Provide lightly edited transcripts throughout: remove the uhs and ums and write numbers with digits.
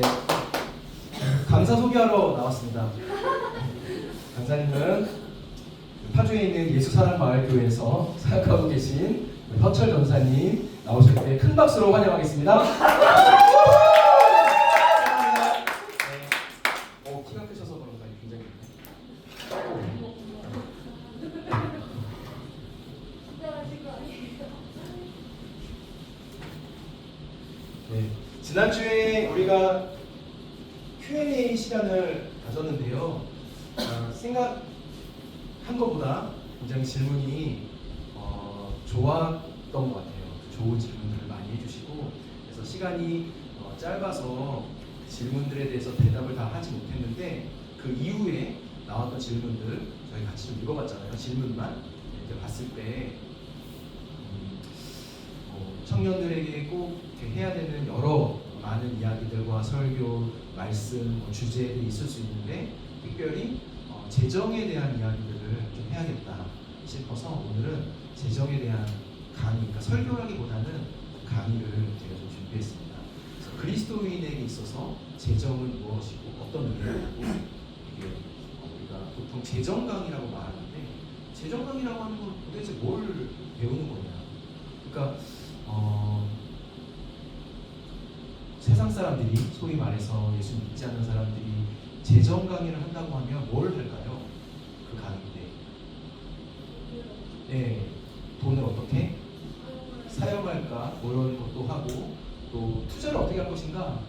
네, 강사 소개하러 나왔습니다. 강사님은 파주에 있는 예수사랑마을교회에서 사역하고 계신 허철 전사님 나오실 때 큰 박수로 환영하겠습니다. 키가 크셔서 그런가 굉장히. 네, 지난주에 우리가 Q&A 시간을 가졌는데요. 생각한 것보다 굉장히 질문이 좋았던 것 같아요. 좋은 질문들을 많이 해주시고, 그래서 시간이 짧아서 질문들에 대해서 대답을 다 하지 못했는데, 그 이후에 나왔던 질문들 저희 같이 좀 읽어봤잖아요. 질문만 이렇게 봤을 때 청년들에게 꼭 이렇게 해야 되는 여러 많은 이야기들과 설교, 말씀, 주제들이 있을 수 있는데, 특별히 재정에 대한 이야기들을 좀 해야겠다 싶어서 오늘은 재정에 대한 강의, 그러니까 설교라기보다는 강의를 제가 좀 준비했습니다. 그래서 그리스도인에게 있어서 재정은 무엇이고 어떤 의미이고, 이게 우리가 보통 재정 강의라고 말하는데, 재정 강의라고 하는 건 도대체 뭘 배우는 거냐? 그러니까 세상 사람들이, 소위 말해서 예수 믿지 않는 사람들이 재정 강의를 한다고 하면 뭘 할까요? 그 강의 때. 네, 돈을 어떻게 사용할까, 이런 것도 하고, 또 투자를 어떻게 할 것인가,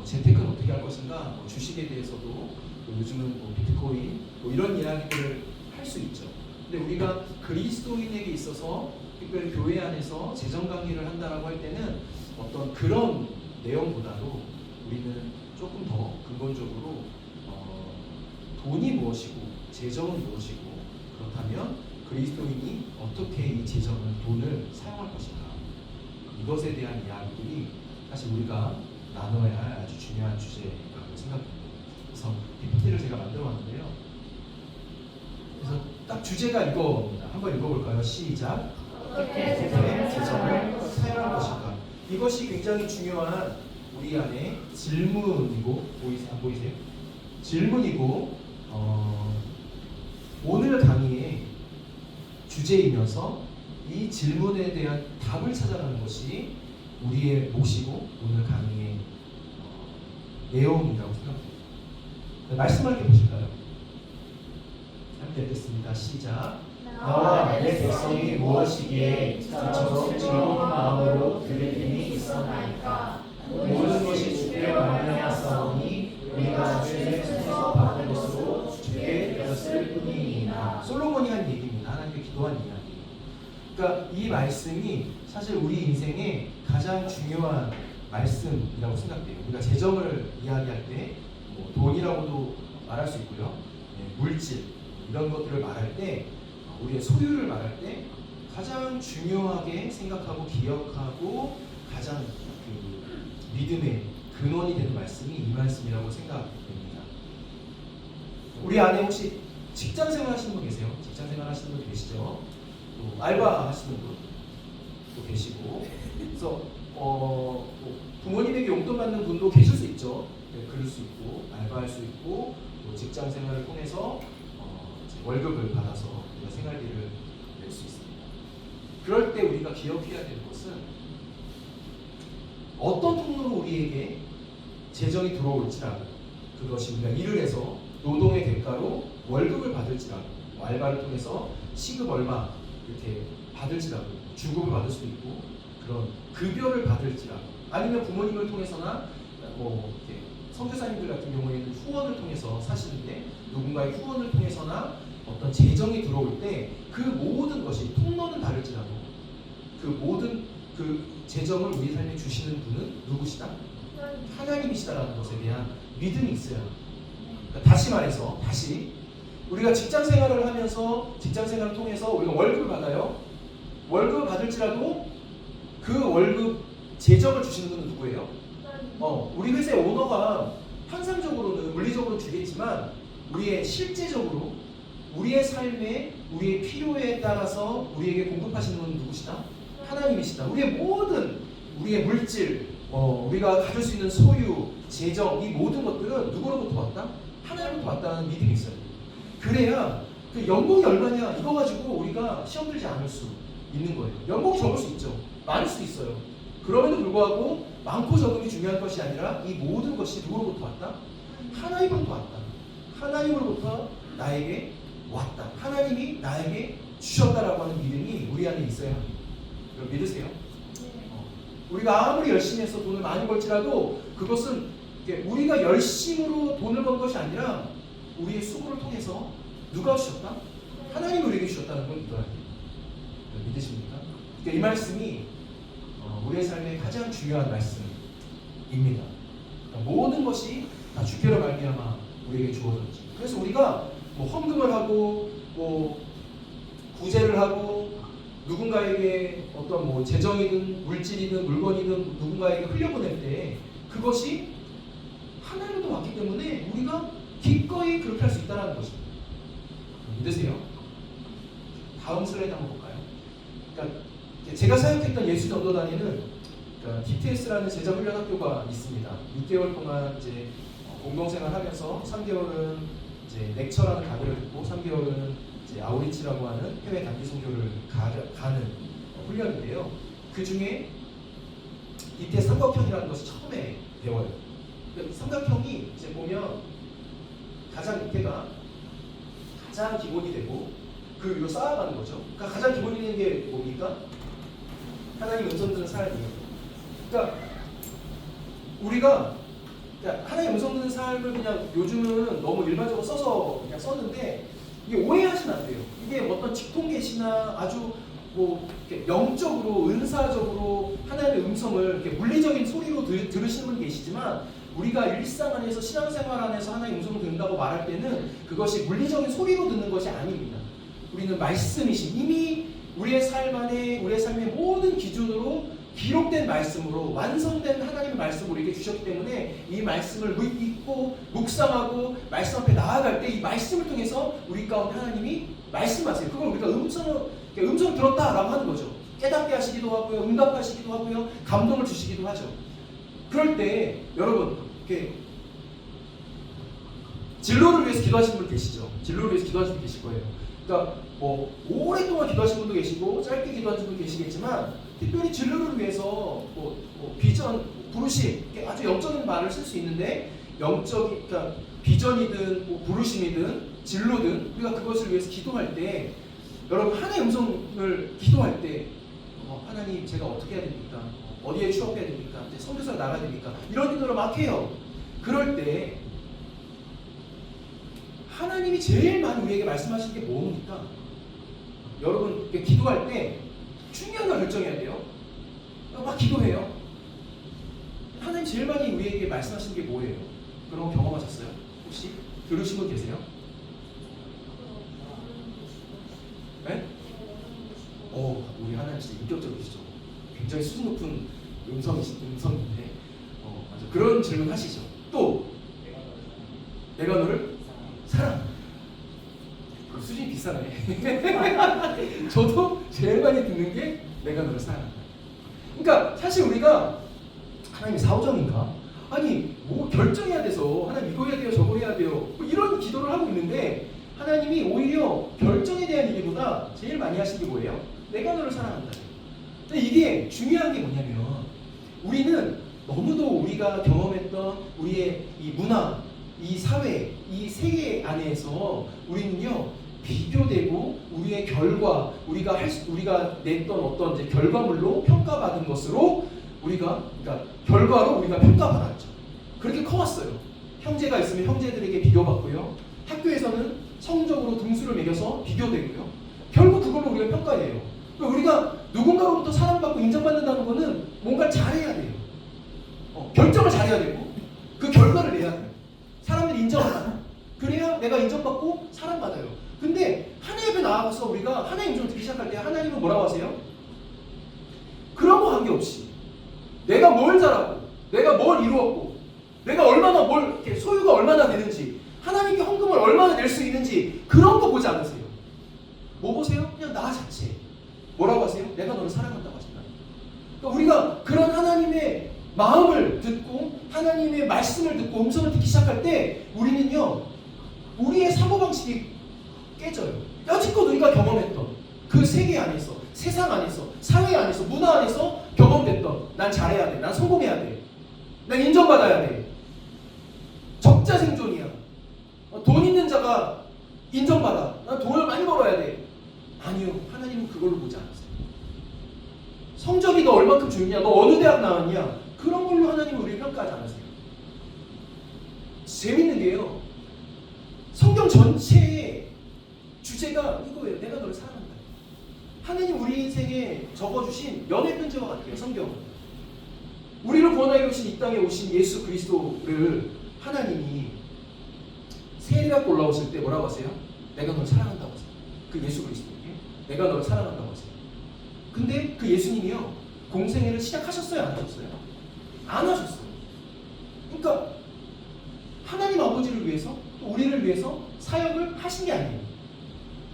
재테크는 어떻게 할 것인가, 주식에 대해서도, 또 요즘은 비트코인, 이런 이야기들을 할 수 있죠. 근데 우리가 그리스도인에게 있어서 특별히 교회 안에서 재정 강의를 한다라고 할 때는 어떤 그런 내용보다도 우리는 조금 더 근본적으로 돈이 무엇이고 재정은 무엇이고, 그렇다면 그리스도인이 어떻게 이 재정을, 돈을 사용할 것인가, 이것에 대한 이야기들이 사실 우리가 나눠야 할 아주 중요한 주제라고 생각합니다. 그래서 PPT를 제가 만들어 왔는데요. 그래서 딱 주제가 이거입니다. 한번 읽어볼까요? 시작. 어떻게 재정을 사용할 것인가. 이것이 굉장히 중요한 우리 안에 질문이고, 안 보이세요? 질문이고, 오늘 강의의 주제이면서 이 질문에 대한 답을 찾아가는 것이 우리의 몫이고 오늘 강의의 내용이라고 생각합니다. 말씀을 이렇게 보실까요? 함께 읽겠습니다. 시작. 나와 내 백성이 무엇이기에 이처럼 즐거운 마음으로 들을 힘이 있었나이까. 모든 것이 주께 말미암았사오니 우리가 주의 손에서 받은 것으로 주께 드렸을 뿐이니이다. 솔로몬이 한 얘기입니다. 하나님께 기도한 이야기. 그러니까 이 말씀이 사실 우리 인생의 가장 중요한 말씀이라고 생각돼요. 우리가 재정을 이야기할 때 돈이라고도 말할 수 있고요. 물질, 이런 것들을 말할 때, 우리의 소유를 말할 때 가장 중요하게 생각하고 기억하고 가장 믿음의 근원이 되는 말씀이 이 말씀이라고 생각됩니다. 우리 안에 혹시 직장 생활 하시는 분 계세요? 직장 생활 하시는 분 계시죠? 또 알바 하시는 분도 계시고, 그래서 부모님에게 용돈 받는 분도 계실 수 있죠. 네, 그럴 수 있고, 알바할 수 있고, 또 직장 생활을 통해서 월급을 받아서 우리가 생활비를 낼 수 있습니다. 그럴 때 우리가 기억해야 되는 것은 어떤 통로로 우리에게 재정이 들어올지라도, 그것이 우리가 일을 해서 노동의 대가로 월급을 받을지라도, 알바를 통해서 시급 얼마 이렇게 받을지라도, 주급을 받을 수도 있고, 그런 급여를 받을지라도, 아니면 부모님을 통해서나 이렇게 선교사님들 같은 경우에는 후원을 통해서 사시는데, 누군가의 후원을 통해서나 어떤 재정이 들어올 때 그 모든 것이, 통로는 다를지라도 그 모든 그 재정을 우리 삶에 주시는 분은 누구시다? 하나님이시다라는 것에 대한 믿음이 있어야 합니다. 그러니까 다시 말해서, 우리가 직장 생활을 하면서, 직장 생활을 통해서 우리가 월급을 받아요. 월급을 받을지라도 그 월급 재정을 주시는 분은 누구예요? 우리 회사의 오너가 환상적으로는, 물리적으로 주겠지만 우리의 실제적으로 우리의 삶에, 우리의 필요에 따라서 우리에게 공급하시는 분은 누구시다? 하나님이시다. 우리의 모든, 우리의 물질, 우리가 가질 수 있는 소유, 재정, 이 모든 것들은 누구로부터 왔다? 하나님으로부터 왔다는 믿음이 있어요. 그래야 그 연봉이 얼마냐 이거 가지고 우리가 시험 들지 않을 수 있는 거예요. 연봉이 적을 수 있죠. 많을 수 있어요. 그럼에도 불구하고 많고 적음이 중요한 것이 아니라 이 모든 것이 누구로부터 왔다? 하나님으로부터 왔다. 하나님으로부터 나에게 왔다. 하나님이 나에게 주셨다라고 하는 믿음이 우리 안에 있어야 합니다. 여러분 믿으세요? 우리가 아무리 열심히 해서 돈을 많이 벌지라도 그것은 우리가 열심으로 돈을 번 것이 아니라 우리의 수고를 통해서 누가 주셨다? 하나님이 우리에게 주셨다는 걸 믿어야 돼요. 믿으십니까? 이 말씀이 우리의 삶의 가장 중요한 말씀입니다. 모든 것이 다 주께로 말미암아 우리에게 주어졌지. 그래서 우리가 뭐 헌금을 하고 뭐 구제를 하고 누군가에게 어떤 뭐 재정이든 물질이든 물건이든 누군가에게 흘려보낼 때 그것이 하나님으로부터 왔기 때문에 우리가 기꺼이 그렇게 할 수 있다는 것입니다. 믿으세요? 다음 슬라이드 한번 볼까요? 그러니까 제가 사역했던 예수전도단에는 그러니까 DTS라는 제자훈련학교가 있습니다. 6개월 동안 이제 공동생활하면서 3개월은 이제 렉처라는 강의를 듣고 3개월은 이제 아우리치라고 하는 해외 단기 선교를 가는 훈련인데요. 그 중에 DTS 삼각형이라는 것을 처음에 배워요. 그러니까 삼각형이 이제 보면 가장 밑에가 가장 기본이 되고 그 위로 쌓아가는 거죠. 그러니까 가장 기본이 되는 게 뭡니까? 하나님 음성 듣는 삶이에요. 그러니까 우리가 하나님 음성 듣는 삶을 그냥 요즘은 너무 일반적으로 써서 그냥 썼는데 이게 오해하시면 안 돼요. 이게 어떤 직통계시나 아주 뭐 이렇게 영적으로 은사적으로 하나님의 음성을 이렇게 물리적인 소리로 들으시는 분 계시지만 우리가 일상 안에서 신앙생활 안에서 하나님의 음성을 듣는다고 말할 때는 그것이 물리적인 소리로 듣는 것이 아닙니다. 우리는 말씀이신 이미 우리의 삶 안에 우리의 삶의 모든 기준으로 기록된 말씀으로 완성된 하나님의 말씀을 우리에게 주셨기 때문에 이 말씀을 믿고 묵상하고 말씀 앞에 나아갈 때 이 말씀을 통해서 우리 가운데 하나님이 말씀하세요. 그걸 우리가 음성을 들었다라고 하는 거죠. 깨닫게 하시기도 하고요, 응답하시기도 하고요, 감동을 주시기도 하죠. 그럴 때 여러분 이렇게 진로를 위해서 기도하시는 분 계시죠. 진로를 위해서 기도하시는 분 계실 거예요. 그러니까 뭐 오랫동안 기도하신 분도 계시고 짧게 기도하신 분도 계시겠지만 특별히 진로를 위해서 뭐 비전, 부르심 아주 영적인 말을 쓸 수 있는데 영적인 그러니까 비전이든 뭐 부르심이든 진로든 우리가 그것을 위해서 기도할 때 여러분 하나님의 음성을 기도할 때 하나님 제가 어떻게 해야 됩니까? 어디에 취업해야 됩니까? 이제 선교사로 나가야 됩니까? 이런 기도를 막 해요. 그럴 때 하나님이 제일 많이 우리에게 말씀하시는 게 뭡니까? 여러분 기도할 때 중요한 걸 결정해야 돼요. 막 기도해요. 하나님 제일 많이 우리에게 말씀하시는 게 뭐예요? 그런 거 경험하셨어요? 혹시 들으신 분 계세요? 네? 우리 하나님 진짜 인격적이시죠. 굉장히 수준 높은 음성인데 맞아. 그런 질문 하시죠. 또 내가 너를 사랑. 수준이 비싸네. 저도 제일 많이 듣는 게 내가 너를 사랑한다. 그러니까 사실 우리가 하나님 사오정인가? 아니 뭐 결정해야 돼서 하나님 이거 해야 돼요 저거 해야 돼요 뭐 이런 기도를 하고 있는데 하나님이 오히려 결정에 대한 얘기보다 제일 많이 하신 게 뭐예요? 내가 너를 사랑한다. 근데 이게 중요한 게 뭐냐면 우리는 너무도 우리가 경험했던 우리의 이 문화, 이 사회, 이 세계 안에서 우리는요 비교되고 우리의 결과, 우리가 냈던 어떤 이제 결과물로 평가받은 것으로 그러니까 결과로 우리가 평가받았죠. 그렇게 커왔어요. 형제가 있으면 형제들에게 비교받고요. 학교에서는 성적으로 등수를 매겨서 비교되고요. 결국 그걸로 우리가 평가해요. 우리가 누군가로부터 사랑받고 인정받는다는 것은 뭔가 잘해야 돼요. 결정을 잘해야 되고 그 결과를 내야 돼요. 사람들이 인정을 받아요. 그래야 내가 인정받고 사랑받아요. 근데 하나님 앞에 나아가서 우리가 하나님 좀 듣기 시작할 때 하나님은 뭐라고 하세요? 그런 거 관계없이 내가 뭘 잘하고 내가 뭘 이루었고 내가 얼마나 소유가 얼마나 되는지 하나님께 헌금을 얼마나 낼 수 있는지 그런 거 보지 않으세요. 뭐 보세요? 그냥 나 자체. 뭐라고 하세요? 내가 너를 사랑한다고 하신다. 그러니까 우리가 그런 하나님의 마음을 듣고 하나님의 말씀을 듣고 음성을 듣기 시작할 때 우리는요, 우리의 사고방식이 깨져요. 여지껏 우리가 경험했던 그 세계 안에서, 세상 안에서, 사회 안에서, 문화 안에서 경험됐던 난 잘해야 돼, 난 성공해야 돼, 난 인정받아야 돼, 적자 생존이야, 돈 있는 자가 인정받아, 난 돈을 많이 벌어야 돼. 아니요, 하나님은 그걸로 보지 않으세요. 성적이 너 얼만큼 좋냐, 너 어느 대학 나왔냐, 그런 걸로 하나님은 우리를 평가하지 않으세요. 재밌는 게요, 성경 전체의 주제가 이거예요. 내가 너를 사랑한다. 하나님 우리 인생에 적어주신 연애 편지와 같아요. 성경은 우리를 구원하기 오신 이 땅에 오신 예수 그리스도를 하나님이 세례 갖고 올라오실 때 뭐라고 하세요? 내가 너를 사랑한다고 하세요. 그 예수 그리스도에게 내가 너를 사랑한다고 하세요. 근데 그 예수님이요, 공생애를 시작하셨어요? 안 하셨어요? 안 하셨어요. 그러니까 하나님 아버지를 위해서, 또 우리를 위해서 사역을 하신 게 아니에요.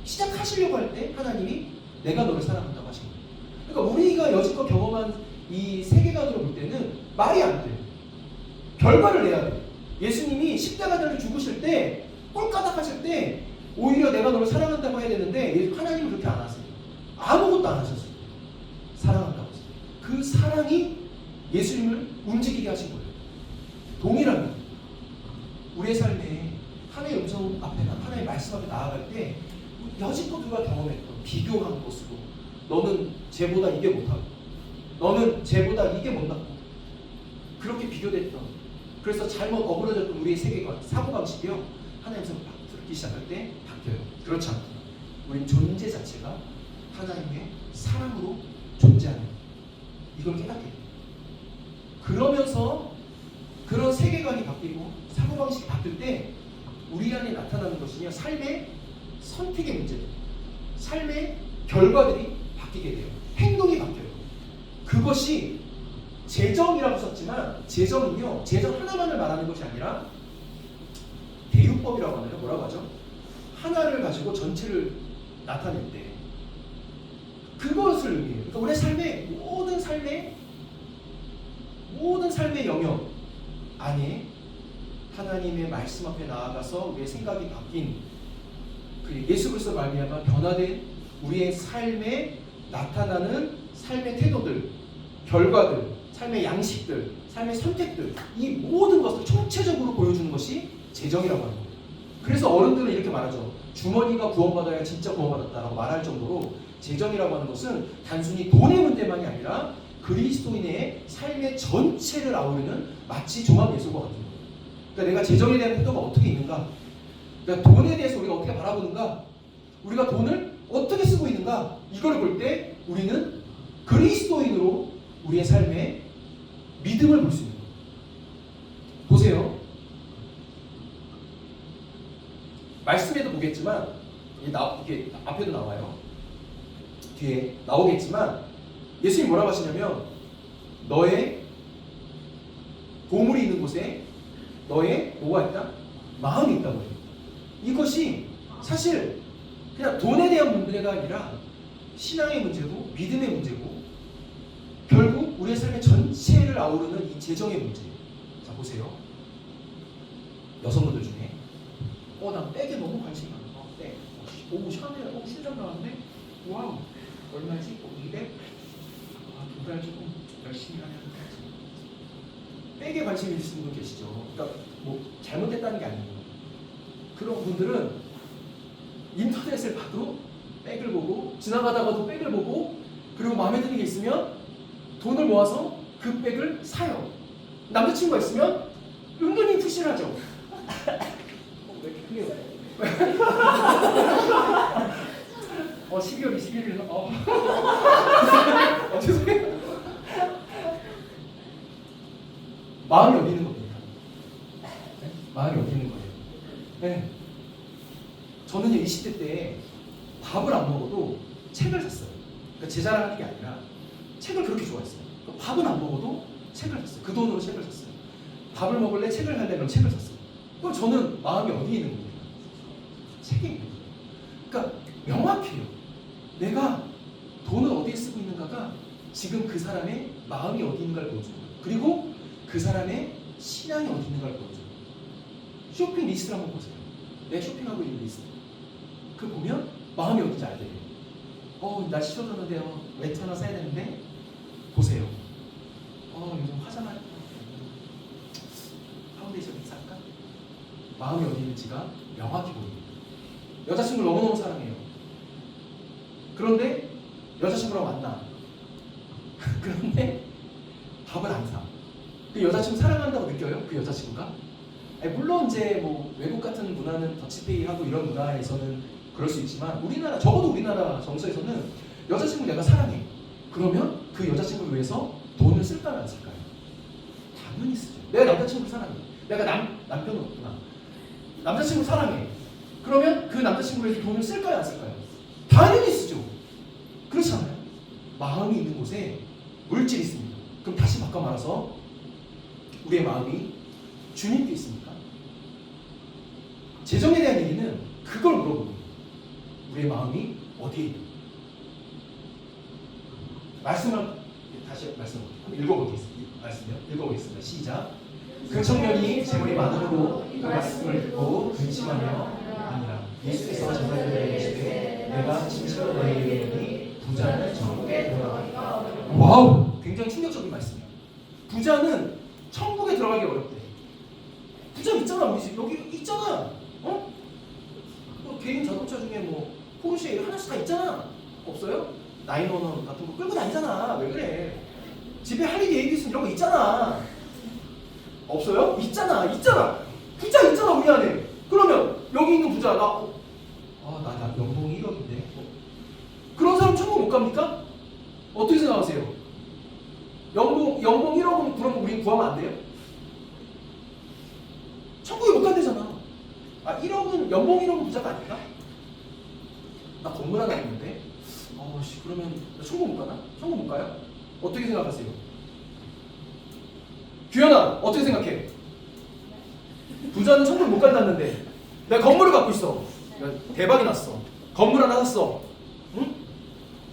시작하시려고 할 때 하나님이 내가 너를 사랑한다고 하신 거예요. 그러니까 우리가 여지껏 경험한 이 세계관으로 볼 때는 말이 안 돼요. 결과를 내야 돼요. 예수님이 십자가를 죽으실 때, 꼴까닥 하실 때 오히려 내가 너를 사랑한다고 해야 되는데 하나님은 그렇게 안 하세요. 아무것도 안 하셨어요. 사랑한다고 하세요. 그 사랑이 예수님을 움직이게 하신 거예요. 동일합니다. 우리의 삶에 하나님의 음성 앞에, 하나님의 말씀 앞에 나아갈 때 여지껏 우리가 경험했던 비교한 것으로, 너는 쟤보다 이게 못하고, 너는 쟤보다 이게 못났고, 그렇게 비교됐던, 그래서 잘못 어그러졌던 우리의 세계관, 사고방식이요, 하나님께서 듣기 시작할 때 바뀌어요. 그렇지 않구나. 우린 존재 자체가 하나님의 사랑으로 존재하는, 이걸 깨닫게 돼요. 그러면서 그런 세계관이 바뀌고 사고방식이 바뀔 때 우리 안에 나타나는 것은요, 삶의 선택의 문제들, 삶의 결과들이 바뀌게 돼요. 행동이 바뀌어요. 그것이 재정이라고 썼지만, 재정은요, 재정 하나만을 말하는 것이 아니라 대유법이라고 하나요? 뭐라고 하죠? 하나를 가지고 전체를 나타낼 때 그것을 의미해요. 그러니까 우리의 삶의 모든 삶의 영역 안에 하나님의 말씀 앞에 나아가서 우리의 생각이 바뀐 그 예수 그리스도 말미암아 변화된 우리의 삶에 나타나는 삶의 태도들, 결과들, 삶의 양식들, 삶의 선택들, 이 모든 것을 총체적으로 보여주는 것이 재정이라고 하는 거예요. 그래서 어른들은 이렇게 말하죠. 주머니가 구원받아야 진짜 구원받았다라고 말할 정도로 재정이라고 하는 것은 단순히 돈의 문제만이 아니라 그리스도인의 삶의 전체를 아우르는 마치 종합예술과 같은 거예요. 그러니까 내가 재정에 대한 태도가 어떻게 있는가, 그러니까 돈에 대해서 우리가 어떻게 바라보는가, 우리가 돈을 어떻게 쓰고 있는가, 이걸 볼 때 우리는 그리스도인으로 우리의 삶에 믿음을 볼 수 있는 거예요. 보세요. 말씀에도 보겠지만, 이게 앞에도 나와요. 뒤에 나오겠지만, 예수님이 뭐라고 하시냐면, 너의 보물이 있는 곳에 너의 뭐가 있다? 마음이 있다고 해요. 이것이 사실 그냥 돈에 대한 문제가 아니라 신앙의 문제고 믿음의 문제고 결국 우리의 삶의 전체를 아우르는 이 재정의 문제예요. 자, 보세요. 여성분들 중에 난 백에 너무 관심이 많아. 백. 오, 샤넬, 신장 나왔네. 와우. 얼마지? 200? 두 달 조금 열심히 하면 백에 관심이 있으신 분 계시죠. 그러니까 뭐 잘못됐다는 게 아니에요. 그런 분들은 인터넷을 봐도 백을 보고, 지나가다가도 백을 보고, 그리고 마음에 드는 게 있으면 돈을 모아서 그 백을 사요. 남자친구가 있으면 은근히 푸시를 하죠. 왜 이렇게 크게 웃어요? 12월 21일 죄송해요. 마음이 어디 있는 겁니까? 네? 마음이 어디 있는 거예요? 네. 저는요 20대 때 밥을 안 먹어도 책을 샀어요. 그러니까 제 자랑하는 게 아니라 책을 그렇게 좋아했어요. 그러니까 밥은 안 먹어도 책을 샀어요. 그 돈으로 책을 샀어요. 밥을 먹을래, 책을 살래, 그럼 책을 샀어요. 그럼 저는 마음이 어디 있는 겁니까? 책에 있는 거예요. 그러니까 명확해요. 내가 돈을 어디에 쓰고 있는가가 지금 그 사람의 마음이 어디 있는가를 보여주는 거예요. 그리고 그 사람의 신앙이 어디 있는가를 보여줘요. 쇼핑 리스트를 한번 보세요. 내가 쇼핑하고 있는 리스트. 그 보면 마음이 어딘지 알게 돼요. 날씨 추워졌는데요. 외투 하나 사야 되는데 보세요. 요즘 화장할 파운데이션 살까? 마음이 어디 있는지가 명확히 보입니다. 여자친구를 너무너무 사랑해요. 그런데 여자친구랑 만나. 그런데 밥을 안 사. 그 여자친구 사랑한다고 느껴요? 그 여자친구가? 아니, 물론 이제 뭐 외국 같은 문화는 더치페이하고 이런 문화에서는 그럴 수 있지만 적어도 우리나라 정서에서는 여자친구 내가 사랑해. 그러면 그 여자친구를 위해서 돈을 쓸까요, 안 쓸까요? 당연히 쓰죠. 내가 남자친구를 사랑해. 내가 남편은 없구나. 남자친구 사랑해. 그러면 그 남자친구를 위해서 돈을 쓸까요, 안 쓸까요? 당연히 쓰죠. 그렇지 않아요? 마음이 있는 곳에 물질이 있습니다. 그럼 다시 바꿔 말해서 우리의 마음이 주님께 있습니까? 재정에 대한 얘기는 그걸 물어보는 거예요. 우리의 마음이 어디에 있는가? 말씀을 다시 한번 읽어보겠습니다. 시작. 그 청년이 재물이 많음으로 그 말씀을 듣고 근심하며 아니라 예수께서 제자들에게 이르시되 내가 진실로 너희에게 이르노니 부자는 천국에 들어가기가 어렵다. 와우, 굉장히 충격적인 말씀이야. 부자는 천국에 들어가기 어렵대. 부자 있잖아, 우리 집 여기 있잖아. 개인 자동차 중에 뭐 포르쉐 하나씩 다 있잖아. 없어요? 911 같은 거 끌고 다니잖아. 왜 그래? 집에 할리 데이비슨 이런 거 있잖아. 없어요? 있잖아. 부자 있잖아, 우리 안에. 그러면 여기 있는 부자 나 연봉이 1억인데 그런 사람 천국 못 갑니까? 어떻게 생각하세요? 연봉 1억은 그럼 우리 구하면 안 돼요? 천국에 못 간대잖아. 1억은 연봉 1억은 부자가 아닐까? 나 건물 하나 있는데 그러면 나 천국 못 가나? 천국 못 가요? 어떻게 생각하세요? 규현아, 어떻게 생각해? 부자는 천국 못 간다는데 내가 건물을 갖고 있어. 대박이 났어. 건물 하나 샀어. 응?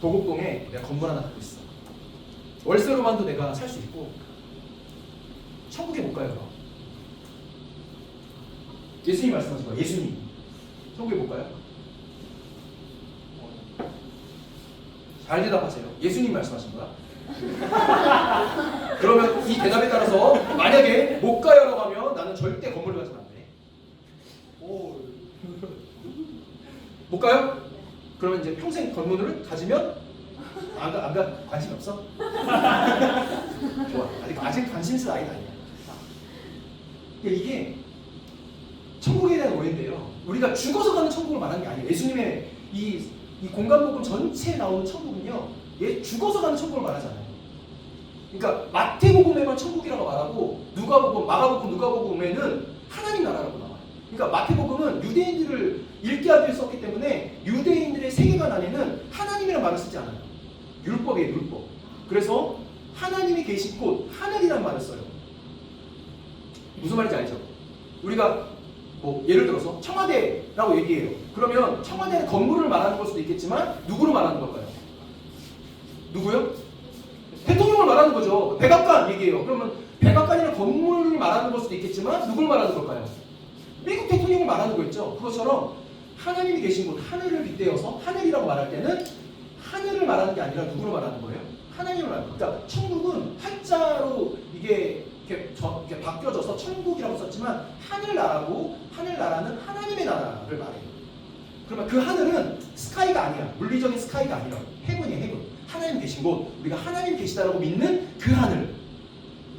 도곡동에 내가 건물 하나 갖고 있어. 월세로만도 내가 살 수 있고 천국에 못 가요. 그럼. 예수님 말씀하신 거야. 예수님 천국에 못 가요? 잘 대답하세요. 예수님 말씀하신 거야? 그러면 이 대답에 따라서 만약에 못 가요라고 하면 나는 절대 건물을 가지면 안 돼. 못 가요? 그러면 이제 평생 건물을 가지면 안 관심 없어? 좋아. 아직 관심 있을 나이가 아니야. 이게 천국에 대한 오해인데요. 우리가 죽어서 가는 천국을 말하는 게 아니에요. 예수님의 이 공간복음 전체에 나오는 천국은요, 죽어서 가는 천국을 말하잖아요. 그러니까 마태복음에만 천국이라고 말하고 마가복음, 누가복음에는 하나님 나라라고 나와요. 그러니까 마태복음은 유대인들을 읽게 하기 위해 썼기 때문에 유대인들의 세계관 안에는 하나님이라는 말을 쓰지 않아요. 율법이에요, 율법. 그래서 하나님이 계신 곳, 하늘이라는 말을 써요. 무슨 말인지 알죠? 우리가 예를 들어서 청와대라고 얘기해요. 그러면 청와대는 건물을 말하는 걸 수도 있겠지만 누구를 말하는 걸까요? 누구요? 대통령을 말하는 거죠. 백악관 얘기해요. 그러면 백악관이라는 건물을 말하는 걸 수도 있겠지만 누굴 말하는 걸까요? 미국 대통령을 말하는 거겠죠. 그것처럼 하나님이 계신 곳, 하늘을 빗대어서 하늘이라고 말할 때는 하늘을 말하는 게 아니라 누구를 말하는 거예요? 하나님을 말하는 거예요. 그러니까 천국은 한자로 이게 바뀌어져서 천국이라고 썼지만 하늘나라고, 하늘나라는 하나님의 나라를 말해요. 그러면 그 하늘은 스카이가 아니야. 물리적인 스카이가 아니라 헤븐이에요, 헤븐. 하나님 계신 곳, 우리가 하나님 계시다라고 믿는 그 하늘.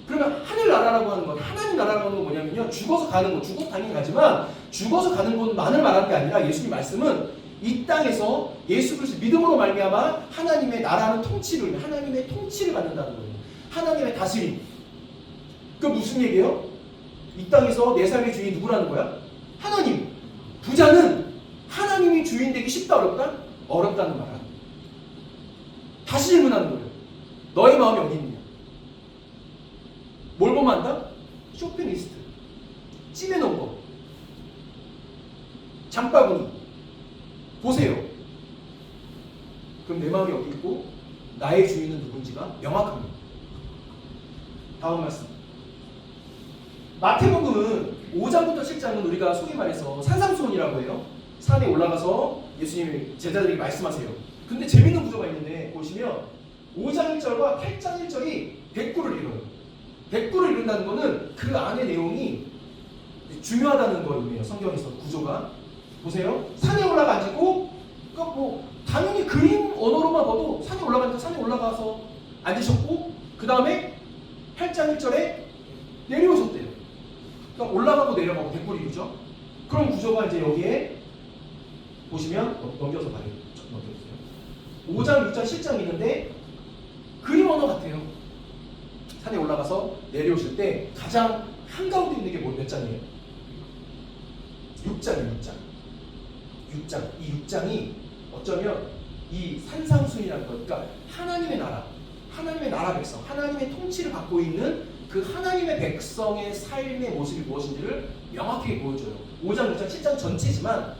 그러면 하늘나라라고 하는 건, 하나님 나라라고 하는 건 뭐냐면요, 죽어서 가는 곳, 죽어서 당연히 가지만 죽어서 가는 곳만을 말하는 게 아니라 예수님 말씀은 이 땅에서 예수 그리스도 믿음으로 말미암아 하나님의 나라는 통치를, 하나님의 통치를 받는다는 거예요. 하나님의 다스림. 그 무슨 얘기예요? 이 땅에서 내 삶의 주인이 누구라는 거야? 하나님. 부자는 하나님이 주인 되기 쉽다, 어렵다? 어렵다는 말이야. 다시 질문하는 거예요. 너의 마음이 어디 있느냐? 뭘 보면 안다? 쇼핑 리스트. 찜해놓은 거. 장바구니. 보세요. 그럼 내 마음이 어디 있고 나의 주인은 누군지가 명확합니다. 다음 말씀. 마태복음은 5장부터 7장은 우리가 소위 말해서 산상수훈이라고 해요. 산에 올라가서 예수님이 제자들에게 말씀하세요. 근데 재밌는 구조가 있는데 보시면 5장 1절과 8장 1절이 백구를 이뤄요. 백구를 이룬다는 거는 그 안의 내용이 중요하다는 걸 의미해요. 성경에서 구조가. 보세요. 산에 올라가지고 그러니까 뭐 당연히 그림 언어로만 봐도 산에 올라가니까 산에 올라가서 앉으셨고 그 다음에 8장 1절에 내려오셨대요. 그러니까 올라가고 내려가고 백골이 이루죠. 그런 구조가 이제 여기에 보시면 넘겨서 봐요. 넘겨주세요. 5장, 6장, 10장 있는데 그림 언어 같아요. 산에 올라가서 내려오실 때 가장 한가운데 있는 게 몇 장이에요? 6장이에요. 6장. 6장. 이 6장이 어쩌면 이 산상순이라는 것, 그러니까 하나님의 나라 백성, 하나님의 통치를 받고 있는 그 하나님의 백성의 삶의 모습이 무엇인지를 명확하게 보여줘요. 5장, 6장, 7장 전체지만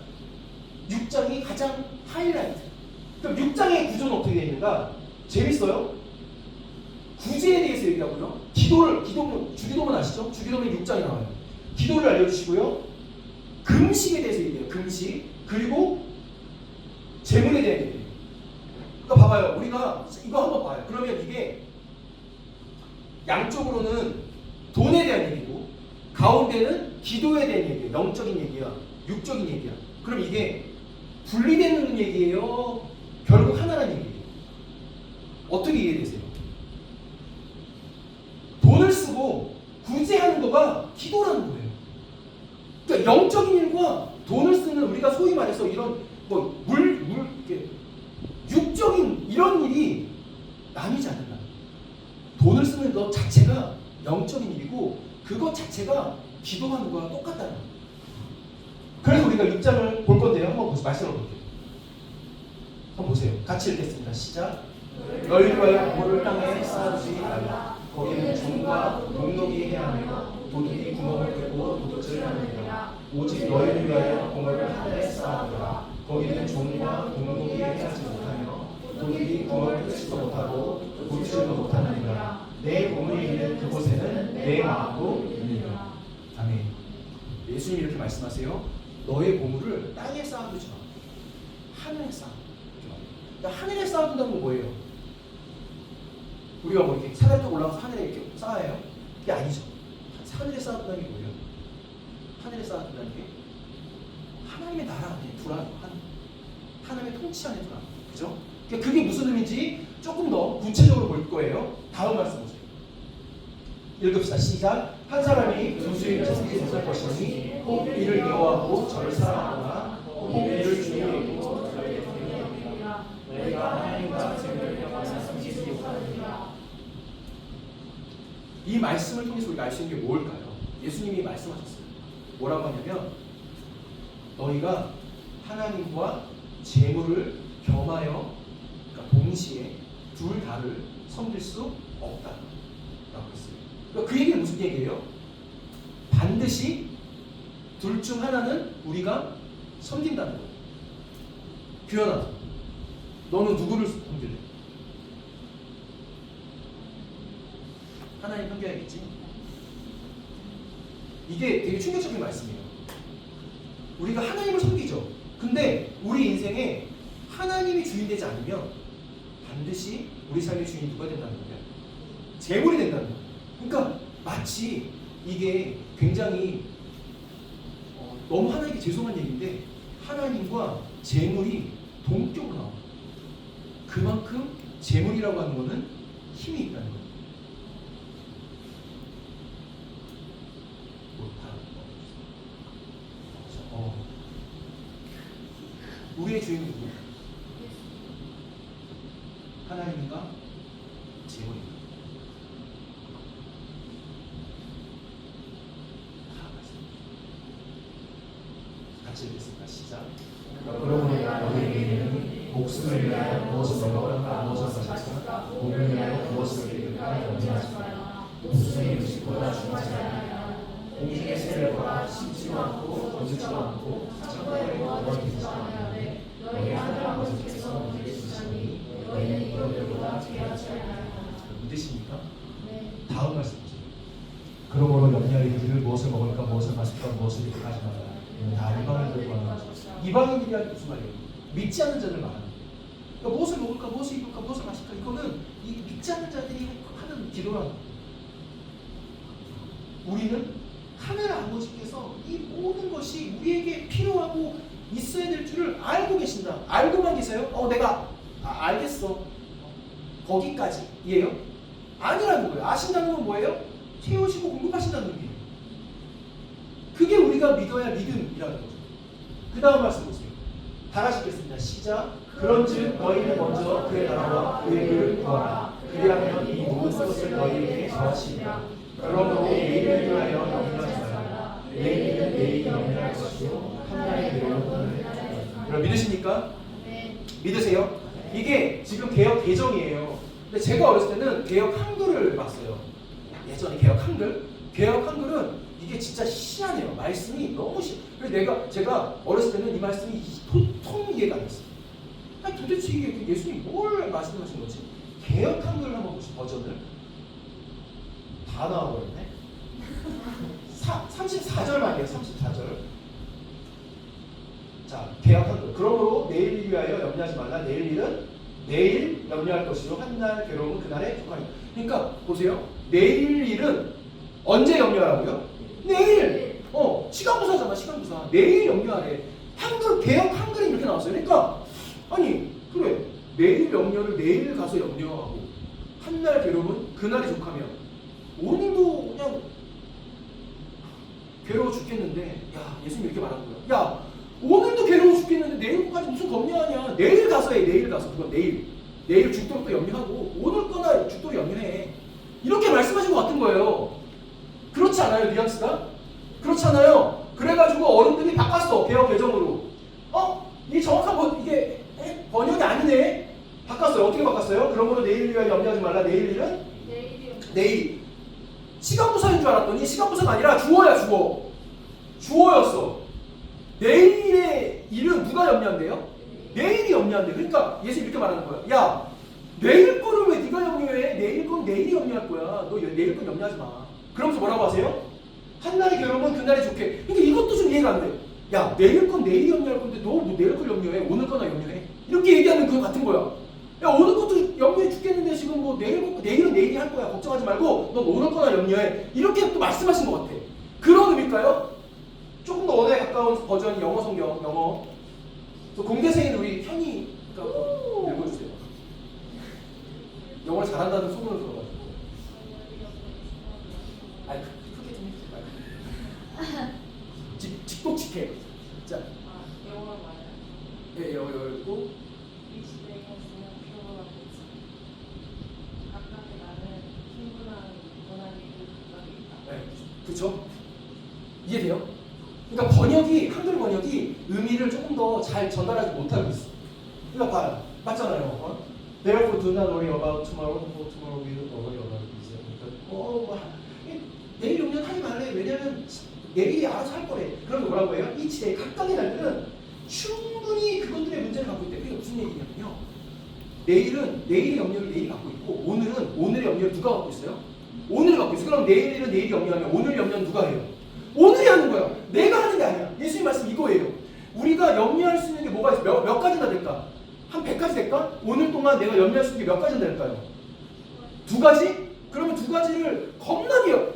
6장이 가장 하이라이트. 그럼 6장의 구조는 어떻게 되어 있는가? 재밌어요. 구제에 대해서 얘기하고요. 주기도문 아시죠? 주기도문 6장이 나와요. 기도를 알려주시고요. 금식에 대해서 얘기해요. 금식. 그리고 재물에 대한 얘기예요. 그러니까 봐봐요. 우리가 이거 한번 봐요. 그러면 이게 양쪽으로는 돈에 대한 얘기고 가운데는 기도에 대한 얘기예요. 영적인 얘기야. 육적인 얘기야. 그럼 이게 분리되는 얘기예요? 결국 하나라는 얘기예요. 어떻게 이해되세요? 돈을 쓰고 구제하는 거가 기도라는 거예요. 그러니까 영적인 일과 돈을 쓰는 우리가 소위 말해서 이런 뭐 이렇게 육적인 이런 일이 나뉘지 않는다. 돈을 쓰는 것 자체가 영적인 일이고 그것 자체가 기도하는 거랑 똑같다는 거예요. 그래서 우리가 6장을 볼 건데요. 한번 말씀을 볼게요. 한번 보세요. 같이 읽겠습니다. 시작. 너희를 위하여 보물을 땅에 쌓아두지 말라. 거기는 종과 목록이 해하며 도둑이 구멍을 뚫고 도둑질을 하느니라. 오직 너희를 위하여 보물을 하늘에 쌓아두라. 거기는 종과 목록이 해하지 못하며 도둑이 구멍을 뚫지도 못하고 도둑질도 못하느니라. 내 보물이 있는 그곳에는 내 마음도 있느니라. 아멘. 예수님이 이렇게 말씀하세요. 너의 보물을 땅에 쌓아두지 마. 하늘에 쌓아. 그러니까 하늘에 쌓아둔다는 건 뭐예요? 우리가 뭐 이렇게 산에 딱 올라가서 하늘에 이렇게 쌓아요? 그게 아니죠. 하늘에 쌓아둔다는 게 뭐예요? 하늘에 쌓아둔다는 게 하나님의 나라 안에 두라. 하나님의 통치 안에 두라. 그죠? 그러니까 그게 무슨 의미인지 조금 더 구체적으로 볼 거예요. 다음 말씀 보세요. 읽읍시다. 시작. 한 사람이 두수의 천국에 있을 것이니 혹 이를 여호와하고 저를 사랑하거나 혹 이를 주님이고 저를 경외하느니라. 너희가 하나님과 재물을 여호와나 섬기지 못하느니라. 이 말씀을 통해서 우리가 알 수 있는 게 뭘까요? 예수님이 말씀하셨어요. 뭐라고 하냐면 너희가 하나님과 재물을 겸하여 그러니까 동시에 둘 다를 섬길 수 없다라고 했어요. 그러니까 그 얘기는 무슨 얘기예요? 반드시 둘 중 하나는 우리가 섬긴다는 거예요. 규현아, 너는 누구를 섬길래? 하나님 섬겨야겠지? 이게 되게 충격적인 말씀이에요. 우리가 하나님을 섬기죠. 근데 우리 인생에 하나님이 주인 되지 않으면 반드시 우리 삶의 주인이 누가 된다는 거예요? 재물이 된다는 거예요. 그러니까 마치 이게 굉장히 너무 하나님께 죄송한 얘기인데 하나님과 재물이 동격으로 나와요. 그만큼 재물이라고 하는 거는 힘이 있다는 거예요. 우리의 주인은 누구예요? 하나님인가? 재물인가? 같이 읽겠습니다. 시작. 그러므로 너희에게는 목숨을 위하여 무엇을 먹을까 무엇을 마실까 몸을 위하여 무엇을 입을까 염려하지 말라. 목숨의 음식보다 중하지 않으면 공중의 새를 보라. 심지도 않고 거두지도 않고 창고에 모아두지도 아니하되 너희 하늘 아버지께서 우리를 주시니 너희는 이것들보다 귀하지 않으리라. 믿으십니까? 네. 다음 말씀 보세요. 그러므로 염려의 일을 무엇을 무엇을 먹을까, 무엇을 마실까, 무엇을 입을까 하지 마라. 이건 다 이방인들과 하는 거죠. 이방인들이란 무슨 말이에요? 믿지 않는 자들 말하는 거예요. 그러니까 무엇을 먹을까, 무엇을 입을까, 무엇을 마실까, 이거는 이 믿지 않는 자들이 하는 기도라는 거예요. 우리는 하늘 아버지께서 이 모든 것이 우리에게 필요하고 있어야 될 줄을 알고 계신다. 알고만 계세요? 내가 알겠어. 거기까지 이에요? 아니라는 거예요. 아신다는 건 뭐예요? 채우시고 공급하신다는 의미예요. 그게 우리가 믿어야 믿음이라는 거죠. 그 다음 말씀 보세요. 다 같이 읽겠습니다. 시작. 그런즉 너희는 먼저 그의 나라와 그의 의를 구하라. 그리하면 이 모든 것을 너희에게 더하시리라. 그러므로 내일을 위하여 염려하지 말라. 내일은 내일이 염려할 것이요 한날의 괴로움은 여러분 믿으십니까? 네. 믿으세요? 이게 지금 개혁 개정이에요. 근데 제가 어렸을 때는 개혁 한글을 봤어요. 예전에 개혁 한글. 개혁 한글은 이게 진짜 희한해요. 말씀이 너무 그래서 제가 어렸을 때는 이 말씀이 도통 이해가 안 됐어요. 아니 도대체 이게 예수님이 뭘 말씀하신 거지? 개혁 한글 한번 보시 버전을 다 나와버렸네. 34절 말이에요. 34절. 자, 개혁 한글. 그러므로 내일 위하여 염려하지 말라. 내일 일은 내일 염려할 것이요 한날 괴로움은 그날에 속하니라. 그러니까 보세요. 내일 일은 언제 염려하라고요? 내일. 시간부사잖아. 시간부사. 내일 염려하래. 한글 개혁 한글이 이렇게 나왔어요. 그러니까 아니 그래. 내일 염려를 내일 가서 염려하고 한날 괴로움은 그날에 족하면 오늘도 그냥 괴로워 죽겠는데 야 예수님 이렇게 말하는 거야. 야 오늘도 괴로워 죽겠는데 내일까지 무슨 염려하냐. 내일 가서 해. 내일 가서. 그건 내일 죽도록 또 염려하고 오늘 거나 죽도록 염려해. 이렇게 말씀하신 것 같은 거예요. 그렇지 않아요? 뉘앙스가? 그렇잖아요. 그래가지고 어른들이 바꿨어. 개혁 개정으로. 이게 정확한 이게 번역이 아니네. 바꿨어요. 어떻게 바꿨어요? 그러므로 내일 위하여 염려하지 말라. 내일 일은? 내일. 시간부사인 줄 알았더니 시간부사가 아니라 주어야 주어. 주어였어. 내일의 일은 누가 염려한대요? 내일이 염려한대. 그러니까 예수 이렇게 말하는 거야. 야 내일 거를 왜 네가 염려해? 내일 건 내일이 염려할 거야. 너 내일 건 염려하지 마. 그러면서 뭐라고 하세요? 한날의 괴로움은 그날이 좋게. 그러니까 이것도 좀 이해가 안 돼. 야 내일 건 내일이 염려할 건데 너 뭐 내일 걸 염려해? 오늘 거나 염려해? 이렇게 얘기하는 그거 같은 거야. 야 오늘 것도 염려해 죽겠는데 지금 뭐 내일은 내일이 할 거야. 걱정하지 말고 너 오늘 거나 염려해. 이렇게 또 말씀하신 것 같아. 그런 의미일까요? 조금 더 언어에 가까운 버전이 영어 성경, 영어. 공대생인 우리 현이가 읽어주세요. 영어를 잘한다는 소문을 들어가지고. 아니 크게 좀 해주세요. 직독직해. 자. 영어로 말해요. 예, 영어 읽고. Each day has enough trouble of its own. 각각의 나는 충분한 원한이 그 각각에 있다. 네, 그렇죠? 이해돼요? 그러니까 번역이 한글 번역이 의미를 조금 더 잘 전달하지 못하고 있어. 그러니까 봐요, 맞잖아요. Therefore, do not worry about tomorrow, for tomorrow will worry about it. 내일 염려하지 말래. 왜냐면 내일이 알아서 할 거래. 그럼 뭐라고 해요? Each day 각각의 날들은 충분히 그것들의 문제를 갖고 있대. 그게 무슨 얘기냐면요. 내일은 내일의 염려를 내일이 갖고 있고 오늘은 오늘의 염려를 누가 갖고 있어요? 오늘이 갖고 있어. 그럼 내일은 내일이 염려하면 오늘 염려는 누가 해요? 오늘이 하는 거야. 내가 하는 게 아니야. 예수님 말씀 이거예요. 우리가 염려할 수 있는 게 뭐가 있어? 몇 가지나 될까? 한 100가지 될까? 오늘 동안 내가 염려할 수 있는 게 몇 가지나 될까요? 2가지? 그러면 2가지를 겁나게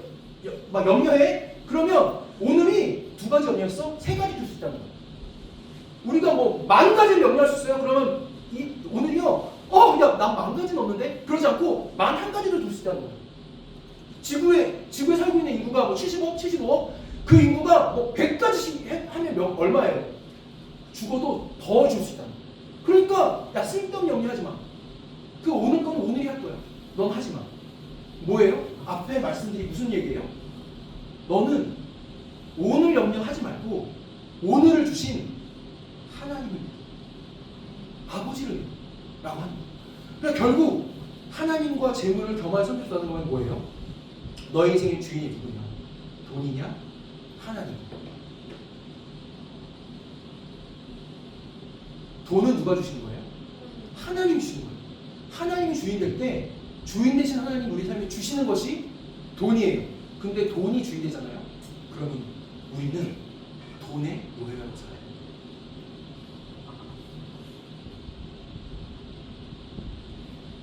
막 염려해? 그러면 오늘이 2가지 염려했어? 3가지 줄 수 있다는 거야. 우리가 뭐 10,000가지를 염려할 수 있어요? 그러면 오늘이요? 야, 난 10,000가지는 없는데? 그러지 않고 11,000가지를 줄 수 있다는 거야. 지구에 살고 있는 인구가 뭐 70억, 75억? 그 인구가 뭐 100가지씩 하면 얼마예요? 죽어도 더 줄 수 있다는 거야. 그러니까 야 쓸데없는 염려하지 마. 그 오늘 건 오늘이 할 거야. 넌 하지 마. 뭐예요? 앞에 말씀들이 무슨 얘기예요? 너는 오늘 염려하지 말고 오늘을 주신 하나님을 믿어. 아버지를 믿어. 라고 하는 거야. 그러니까 결국 하나님과 재물을 겸하여 선택하는 건 뭐예요? 너의 인생의 주인이 누구냐? 돈이냐? 하나님. 돈은 누가 주시는 거예요? 하나님이 주시는 거예요. 하나님이 주인 될 때 주인 되신 하나님 우리 삶에 주시는 것이 돈이에요. 근데 돈이 주인 되잖아요. 그러면 우리는 돈에 노예라고 살아요.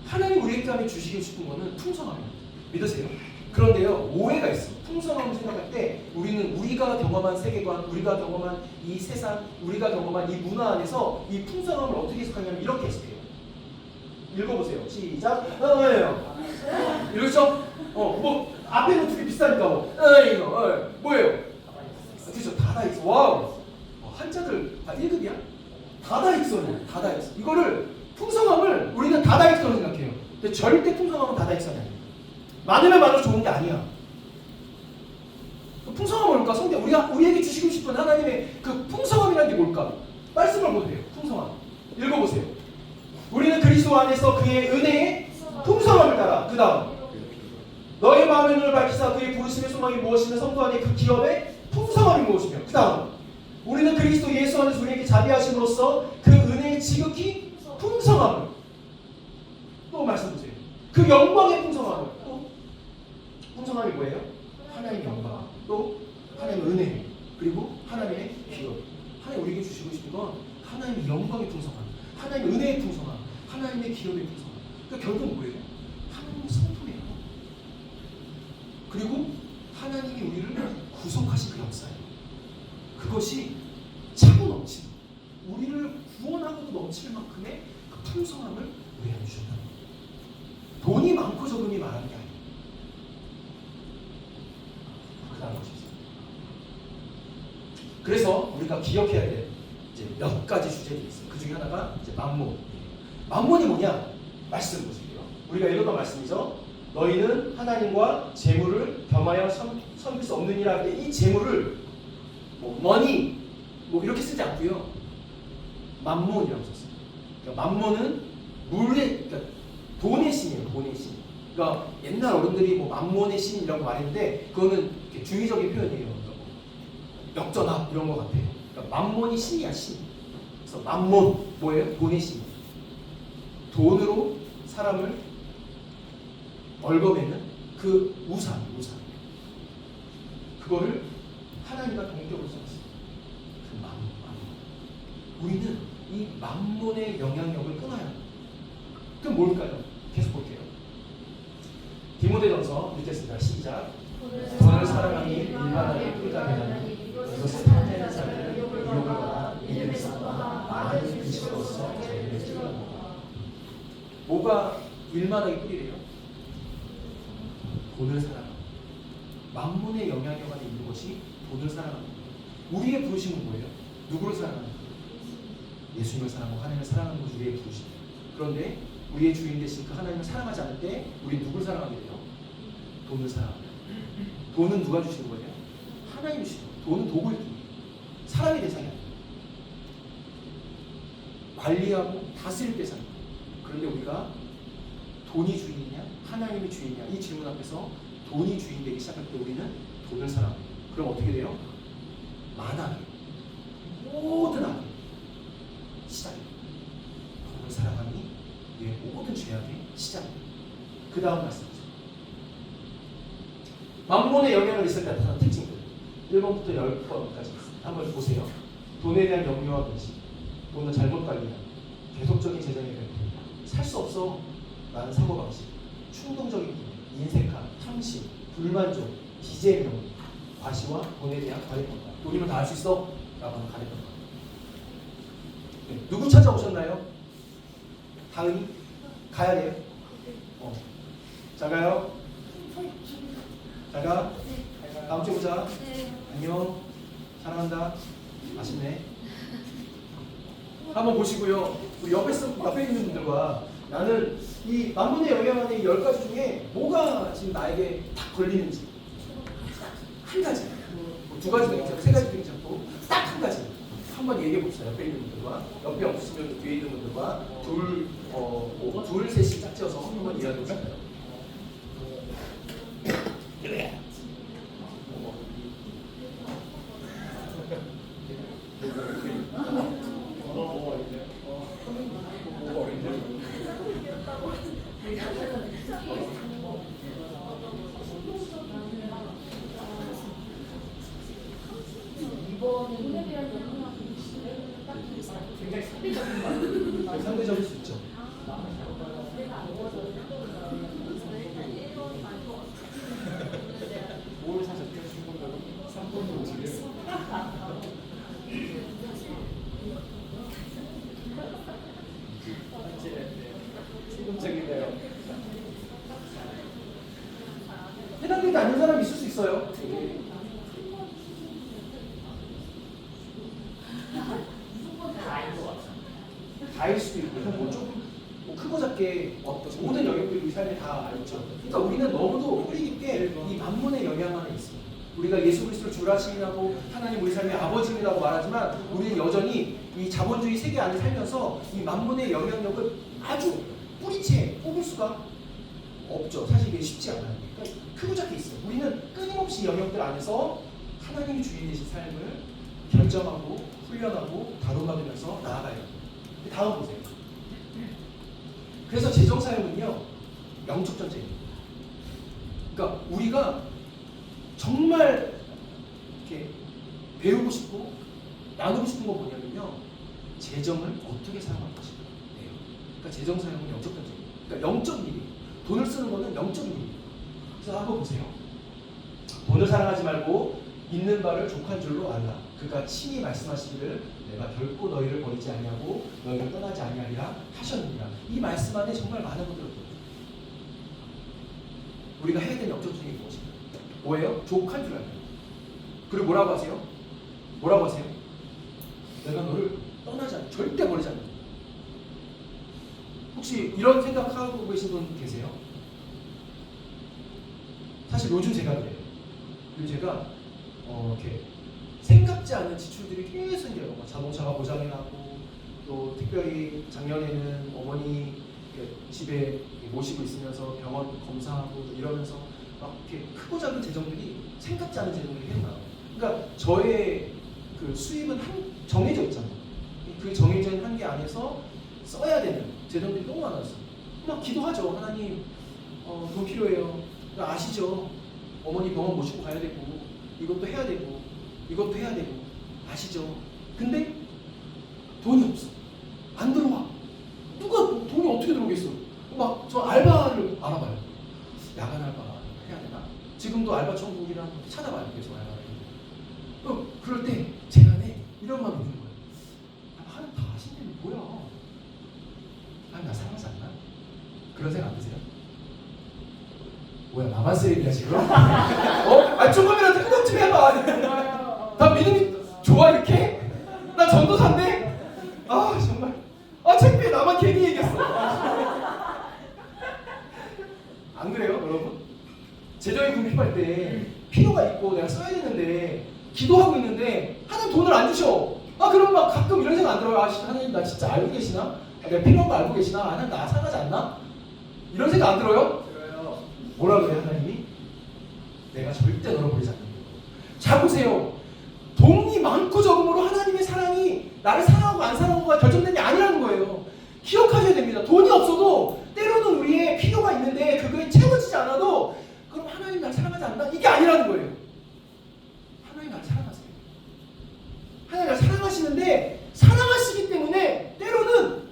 하나님 우리에게 하면 주시고 싶은 거는 풍성함입니다. 믿으세요? 그런데요, 오해가 있어. 풍성함을 생각할 때 우리는 우리가 경험한 세계관, 우리가 경험한 이 세상, 우리가 경험한 이 문화 안에서 이 풍성함을 어떻게 해석하냐면 이렇게 해석해요. 읽어보세요. 시작. 읽었죠? 뭐 앞에는 둘이 비슷하니까 이거 뭐예요? 그렇죠. 다다익선. 와우. 한자들 다 1급이야? 다다익선이야. 다다익선. 이거를 풍성함을 우리는 다다익선으로 생각해요. 근데 절대 풍성함은 다다익선이 아니에요. 많으면 많을수록 좋은 게 아니야. 그 풍성함은 뭘까? 성경 우리에게 주시고 싶은 하나님의 그 풍성함이라는 게 뭘까? 말씀을 보세요. 풍성함. 읽어보세요. 우리는 그리스도 안에서 그의 은혜의 풍성함을 따라 그 다음 너의 마음의 눈을 밝히사 그의 부르심의 소망이 무엇이며 성도 안에 그 기업의 풍성함이 무엇이며 그 다음 우리는 그리스도 예수 안에서 우리에게 자비하심으로써 그 은혜의 지극히 풍성함을 또 말씀 보세요. 그 영광의 풍성함을 또 풍성함이 뭐예요? 하나님의 영광 또 하나님의 은혜 그리고 하나님의 기업. 하나님 우리에게 주시고 싶은 건 하나님의 영광의 풍성함 하나님의 은혜의 풍성함 하나님의 기업의 풍성함. 그러니까 결국 뭐예요? 하나님의 성품이에요. 그리고 하나님이 우리를 구속하신 그 역사예요. 그것이 차고 넘친 우리를 구원하고도 넘칠 만큼의 그 풍성함을 우리에게 주셨다. 돈이 많고 적음이 말하는 게 아니에요. 그 다음 것이 있어요. 그래서 우리가 기억해야 될 이제 몇 가지 주제들이 있어요. 그 중에 하나가 이제 만몬. 만몬이 뭐냐? 말씀 보세요. 우리가 읽었던 말씀이죠. 너희는 하나님과 재물을 겸하여 섬길 수 없느니라. 이 재물을 뭐 머니 뭐 이렇게 쓰지 않고요. 만몬이라고 썼어요. 그러니까 만몬은 그러니까 돈의 신이에요. 돈의 신. 그러니까 옛날 어른들이 뭐 만몬의 신이라고 말했는데 그거는 이렇게 중의적인 표현이에요. 그러니까 뭐 역전압 이런 것 같아요. 그러니까 만몬이 신이야 신. 그래서 만몬 뭐예요? 돈의 신. 돈으로 사람을 얼거매는 그 우상. 그거를 하나님과 동격으로 썼어요. 그 만몬. 우리는 이 만몬의 영향력을 끊어야 합니다. 그럼 뭘까요? 계속 볼게요. 디모데전서 읽겠습니다. 시작. 돈을 사랑하니 일반하게 뿌리가 되나니 이것을 탐내는 자들은 유혹을 받아 이를 썩거나 많은 근심으로써 저희를 찔러먹어. 뭐가 일만하게 뿌리래요? 돈을 사랑합니다. 만몬의 영향력 안에 있는 것이 돈을 사랑합니다. 우리의 부르심은 뭐예요? 누구를 사랑합니까? 예수님을 사랑하고 하나님을 사랑하는 것이 우리의 부르심이에요. 그런데 우리의 주인 되신 그 하나님을 사랑하지 않을 때 우리 누굴 사랑하게 돼요? 돈을 사랑합니다. 돈은 누가 주시는 거예요? 하나님이 주시는 거예요. 돈은 도구일 뿐이에요. 사람의 대상이 아니에요. 관리하고 다스릴 대상이에요. 그런데 우리가 돈이 주인이냐 하나님이 주인이냐 이 질문 앞에서 돈이 주인 되기 시작할 때 우리는 돈을 사랑합니다. 그럼 어떻게 돼요? 만악이 모든 악이 시작입니다. 돈을 사랑하니 우리의 모든 죄악의 시작입니다. 그 다음 말씀이죠. 만몬의 영향을 있을 때 나타나는 특징들 1번부터 10번까지 있습니다. 한번 보세요. 돈에 대한 염려와 근심, 돈을 잘못 관리하는 계속적인 재정의 변동, 살 수 없어 라는 사고방식, 충동적인 기대, 인색함, 탐심, 불만족, 기재명, 과시와 돈에 대한 과대평가. 돈이면 다 할 수 있어? 라고 하는 과대평가. 네, 누구 찾아오셨나요? 다은이? 가야 돼요? 자가요? 자가? 다음 주에 보자. 안녕. 사랑한다. 아쉽네. 한번 보시고요. 우리 옆에 있는 분들과 나는 이 만몬의 영향 안에 이 10가지 중에 뭐가 지금 나에게 딱 걸리는지 한 가지, 뭐 2가지도 괜찮고 3가지도 괜찮고 딱 한 가지 한번 얘기해 봅시다. 옆에 있는 분들과 옆에 없으면 뒤에 있는 분들과 둘 셋이 짝지어서 한번 이야기해 볼까요? 이번에 후배들한테 항상 딱히 굉장히 상대적인 것 같아요. 상대적일 수 있죠. 내가 안 먹어서 뭘 사셨죠? 중국으로 3번 지금 충동적이네요. 해당되지 않는 사람이 있을 수 있어요. 다인 것 같아요. 다일 수도 있고, 뭐 크고 작게 모든 영역들이 우리 삶에 다 알죠. 그러니까 우리는 너무도 뿌리 깊게 이 만문의 영향 안에 있어요. 우리가 예수 그리스도를 주라시인하고 하나님 우리 삶의 아버지라고 말하지만 우리는 여전히 이 자본주의 세계 안에 살면서 이 만문의 영향력을 아주 뿌리채 뽑을 수가 없죠. 사실 이게 쉽지 않아요. 그러니까 크고 작게 있어요. 우리는 끊임없이 영역들 안에서 하나님이 주인 되신 삶을 결정하고 훈련하고 다뤄가면서 나아가요. 다음 보세요. 그래서 재정 사용은요 영적 전쟁이에요. 그러니까 우리가 정말 이렇게 배우고 싶고 나누고 싶은 건 뭐냐면요, 재정을 어떻게 사용할 것인가. 그러니까 재정 사용은 영적 전쟁이에요. 그러니까 영적 일이에요. 돈을 쓰는 거는 영적 일이에요. 그래서 한번 보세요. 돈을 사랑하지 말고 있는 바를 족한 줄로 알라. 그가 친히 말씀하시기를 내가 결코 너희를 버리지 아니하고 너희를 떠나지 아니하리라 하셨느니라. 이 말씀 안에 정말 많은 것들을 보여요. 우리가 해야 되는 영적 중이 무엇인가? 뭐예요? 족한 줄 알아요. 그리고 뭐라고 하세요? 뭐라고 하세요? 내가 너를 떠나지 않아. 절대 버리지 않는다. 혹시 이런 생각하고 계신 분 계세요? 사실 요즘 제가 그래요. 요즘 제가 이렇게 생각지 않은 지출들이 계속 생겨요. 자동차가 고장이 나고, 또 특별히 작년에는 어머니 집에 모시고 있으면서 병원 검사하고 이러면서 막 이렇게 크고 작은 재정들이 생각지 않은 재정들이 계속 나와요. 그러니까 저의 그 수입은 정해져 있잖아요. 그 정해진 한계 안에서 써야 되는 재정들이 너무 많았어요. 막 기도하죠. 하나님, 돈 필요해요. 아시죠? 어머니 병원 모시고 가야 되고, 이것도 해야 되고, 이것도 해야 되고, 아시죠? 근데 돈이 없어. 안 들어와. 누가 돈이 어떻게 들어오겠어? 막 저 알바를 알아봐요. 야간 알바 해야 되나? 지금도 알바 천국이랑 찾아봐요. 계속 알바를. 그럴 때 제 안에 이런 마음이 드는 거예요. 하나님 다 아신다면 뭐야? 하나님 나 사랑하지 않나? 그런 생각 안 드세요? 뭐야, 나만 쓰레기야 지금? 조금이라도 생각 좀 해봐. 나 믿음이 좋아 이렇게? 나 전도사인데? 정말. 창피해. 나만 괜히 얘기했어. 안 그래요, 여러분? 재정이 궁핍할 때 필요가 있고 내가 써야 되는데 기도하고 있는데 하나님 돈을 안 주셔. 그럼 막 가끔 이런 생각 안 들어요. 하나님 나 진짜 알고 계시나? 내가 필요한 거 알고 계시나? 하나님 나 사랑하지 않나? 이런 생각 안 들어요? 들어요. 뭐라 그래요, 하나님이? 내가 절대 너를 버리지 않는다. 자 보세요. 돈이 많고 적음으로 하나님의 사랑이 나를 사랑하고 안 사랑하고가 결정된 게 아니라는 거예요. 기억하셔야 됩니다. 돈이 없어도 때로는 우리의 필요가 있는데 그거에 채워지지 않아도 그럼 하나님 나를 사랑하지 않나? 이게 아니라는 거예요. 하나님 나를 사랑하세요. 하나님 나를 사랑하시는데 사랑하시기 때문에 때로는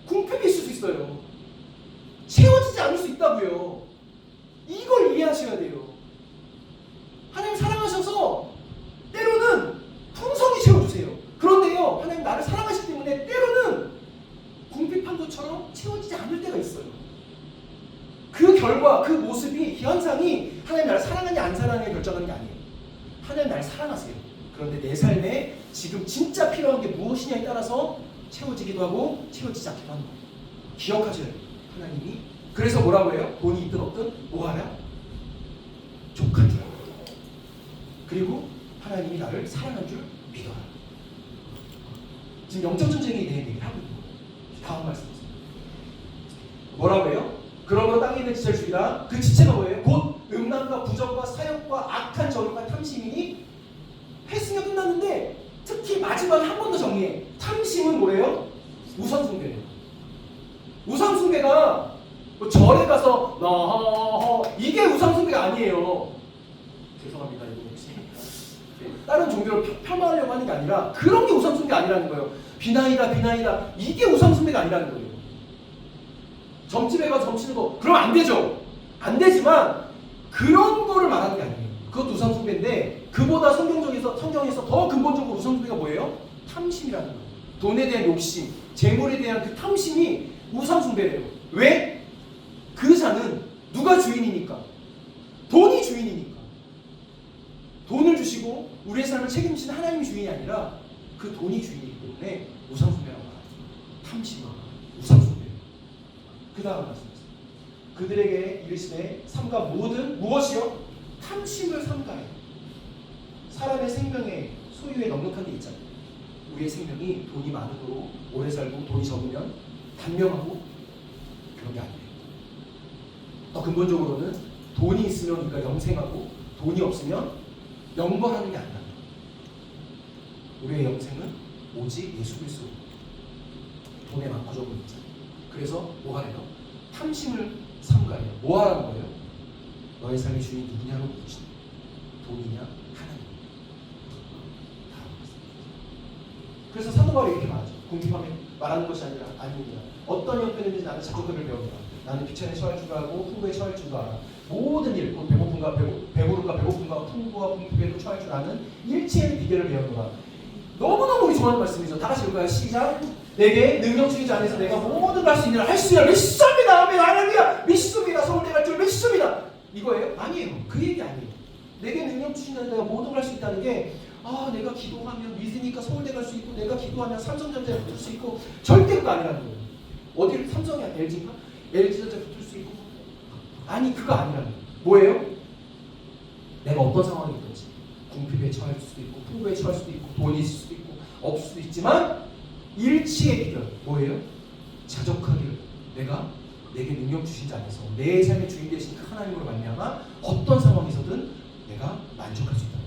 궁핍이 있을 수 있어요. 채워지지 않을 수 있다고요. 이걸 이해하셔야 돼요. 하나님 사랑하셔서 때로는 풍성히 채워주세요. 그런데요, 하나님 나를 사랑하시기 때문에 때로는 궁핍한 것처럼 채워지지 않을 때가 있어요. 그 결과, 그 모습이, 현상이 하나님 나를 사랑하냐 안 사랑하냐 결정하는 게 아니에요. 하나님 나를 사랑하세요. 그런데 내 삶에 지금 진짜 필요한 게 무엇이냐에 따라서 채워지기도 하고 채워지지 않기도 하는 거예요. 기억하셔야 돼요. 하나님이. 그래서 뭐라고 해요? 돈이 있든 없든 뭐하라? 족한 줄 알고. 그리고 하나님이 나를 사랑한 줄 믿어라. 지금 영적 전쟁에 대해 얘기를 하고 있는 거예요. 다음 말씀 보세요. 뭐라고 해요? 그러므로 땅에 있는 지체를 죽이라. 그 지체가 뭐예요? 곧 음란과 부정과 사욕과 악한 정욕과 탐심이니. 했으면 끝났는데 특히 마지막에 한 번 더 정리해. 탐심은 뭐예요? 우상숭배예요. 우상숭배가 뭐 절에 가서 이게 우상숭배가 아니에요. 죄송합니다. 이거 혹시 다른 종교를 폄하하려고 하는 게 아니라 그런 게 우상숭배 아니라는 거예요. 비나이다 이게 우상숭배가 아니라는 거예요. 점집에 가서 점치는 거 그러면 안 되죠. 안 되지만 그런 거를 말하는 게 아니에요. 그것도 우상숭배인데 그보다 성경에서 더 근본적으로 우상숭배가 뭐예요? 탐심이라는 거예요. 돈에 대한 욕심, 재물에 대한 그 탐심이 우상숭배래요. 왜? 그 자는 누가 주인이니까? 돈이 주인이니까. 돈을 주시고 우리의 삶을 책임지는 하나님이 주인이 아니라 그 돈이 주인이기 때문에 우상숭배라고 말하죠. 탐심과 우상숭배. 그 다음 말씀하세요. 그들에게 이르시되 삼가 모든 무엇이요? 탐심을 삼가해. 사람의 생명의 소유에 넉넉한 게 있잖아요. 우리의 생명이 돈이 많도록 오래 살고 돈이 적으면 단명하고 그런 게 아니에요. 더 근본적으로는 돈이 있으면 우리가 영생하고 돈이 없으면 영벌하는 게 아니라 우리의 영생은 오직 예수 그리스도 돈에 많고 적은 있잖아요. 그래서 뭐 하래요? 탐심을 삼가해요. 뭐 하라는 거예요? 너의 삶의 주인이 누구냐로 묻으시는 돈이냐 하나님. 그래서 사도 바울이 이렇게 말하죠. 궁핍함에 말하는 것이 아닙니다. 어떤 형편이든지 나는 자족함을 배웁니다. 나는 귀천에 처할 줄 알고 풍부에 처할 줄도 알아. 모든 일, 곧 배고픔과 배부름과 배고픔과 풍부와 궁핍에도 처할 줄 아는 일체의 비결을 배우노라. 너무너무 우리 좋아하는 말씀이죠. 다 같이 읽을까요? 시작. 내게 능력 주신 자 안에서 내가 모든 걸 할 수 있는 할 수 있는 믿습니다. 아멘. 할렐루야. 믿습니다. 서울대 갈 줄 믿습니다. 이거예요? 아니에요. 그 얘기 아니에요. 내게 능력 주신 자 내가 모든 걸 할 수 있다는 게 내가 기도하면 믿으니까 서울대 갈 수 있고 내가 기도하면 삼성전자에 붙을 수 있고 절대 그거 아니라는 거예요. 어디를 삼성이야? LG인가? LG전자에 붙을 수 있고 아니 그거 아니라는 거예요. 뭐예요? 내가 어떤 상황이 있든지 궁핍에 처할 수도 있고 풍부에 처할 수도 있고 돈이 있을 수도 있고 없을 수도 있지만 일치의 비결 뭐예요? 자족하기를 내게 능력 주신 자 안에서 내 삶의 주인 되신 그 하나님으로 말미암아 어떤 상황에서든 내가 만족할 수 있다.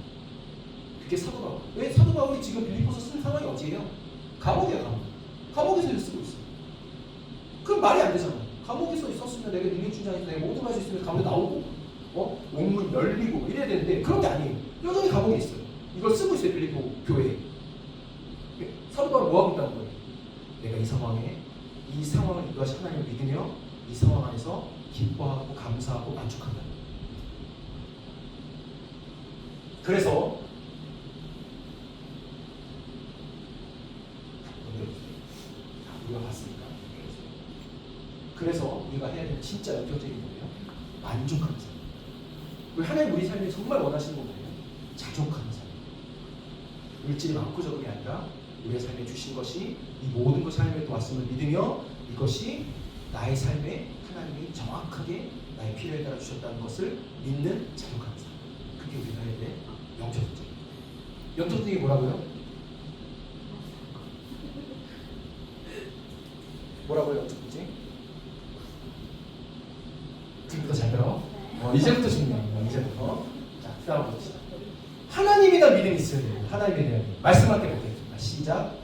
그게 사도 바울. 왜 사도 바울이 지금 빌립보서 쓴 상황이 어디예요? 감옥이야 감옥. 감옥에서 쓰고 있어. 그럼 말이 안 되잖아. 감옥에서 있었으면 내가 능력 주신 자 안에서 내가 모든 걸 할 수 있으면 감옥에 나오고 옥문 열리고 이래야 되는데 그런 게 아니에요. 여전히 감옥에 있어요. 이걸 쓰고 있어요 빌립보 교회에. 사도 바울은 뭐 하고 있다는 거예요? 내가 이 상황을 인도하신 하나님을 믿으며 이 상황 안에서 기뻐하고 감사하고 만족한다. 그래서 우리가 봤으니까. 그래서 우리가 해야 되는 진짜 영적인 거예요. 만족하는 삶. 우리 하나님 우리 삶에 정말 원하시는 건 뭐예요? 자족하는 삶. 물질이 많고 적은 게 아니라 우리의 삶에 주신 것이 이 모든 것이 하나님의 도왔음을 믿으며 이것이 나의 삶에 하나님이 정확하게 나의 필요에 따라 주셨다는 것을 믿는 자족하는 삶. 그게 우리가 해야 될 영적 전쟁. 영적 전쟁이 뭐라고요? 뭐라고요 영적 전쟁? 지금부터 잘 들어. 이제부터 중요해요. 이제부터. 자, 싸워봅시다. 하나님에 대한 믿음이 있어야 돼요. 하나님에 대한 믿음. 말씀할게 볼게요. 시작.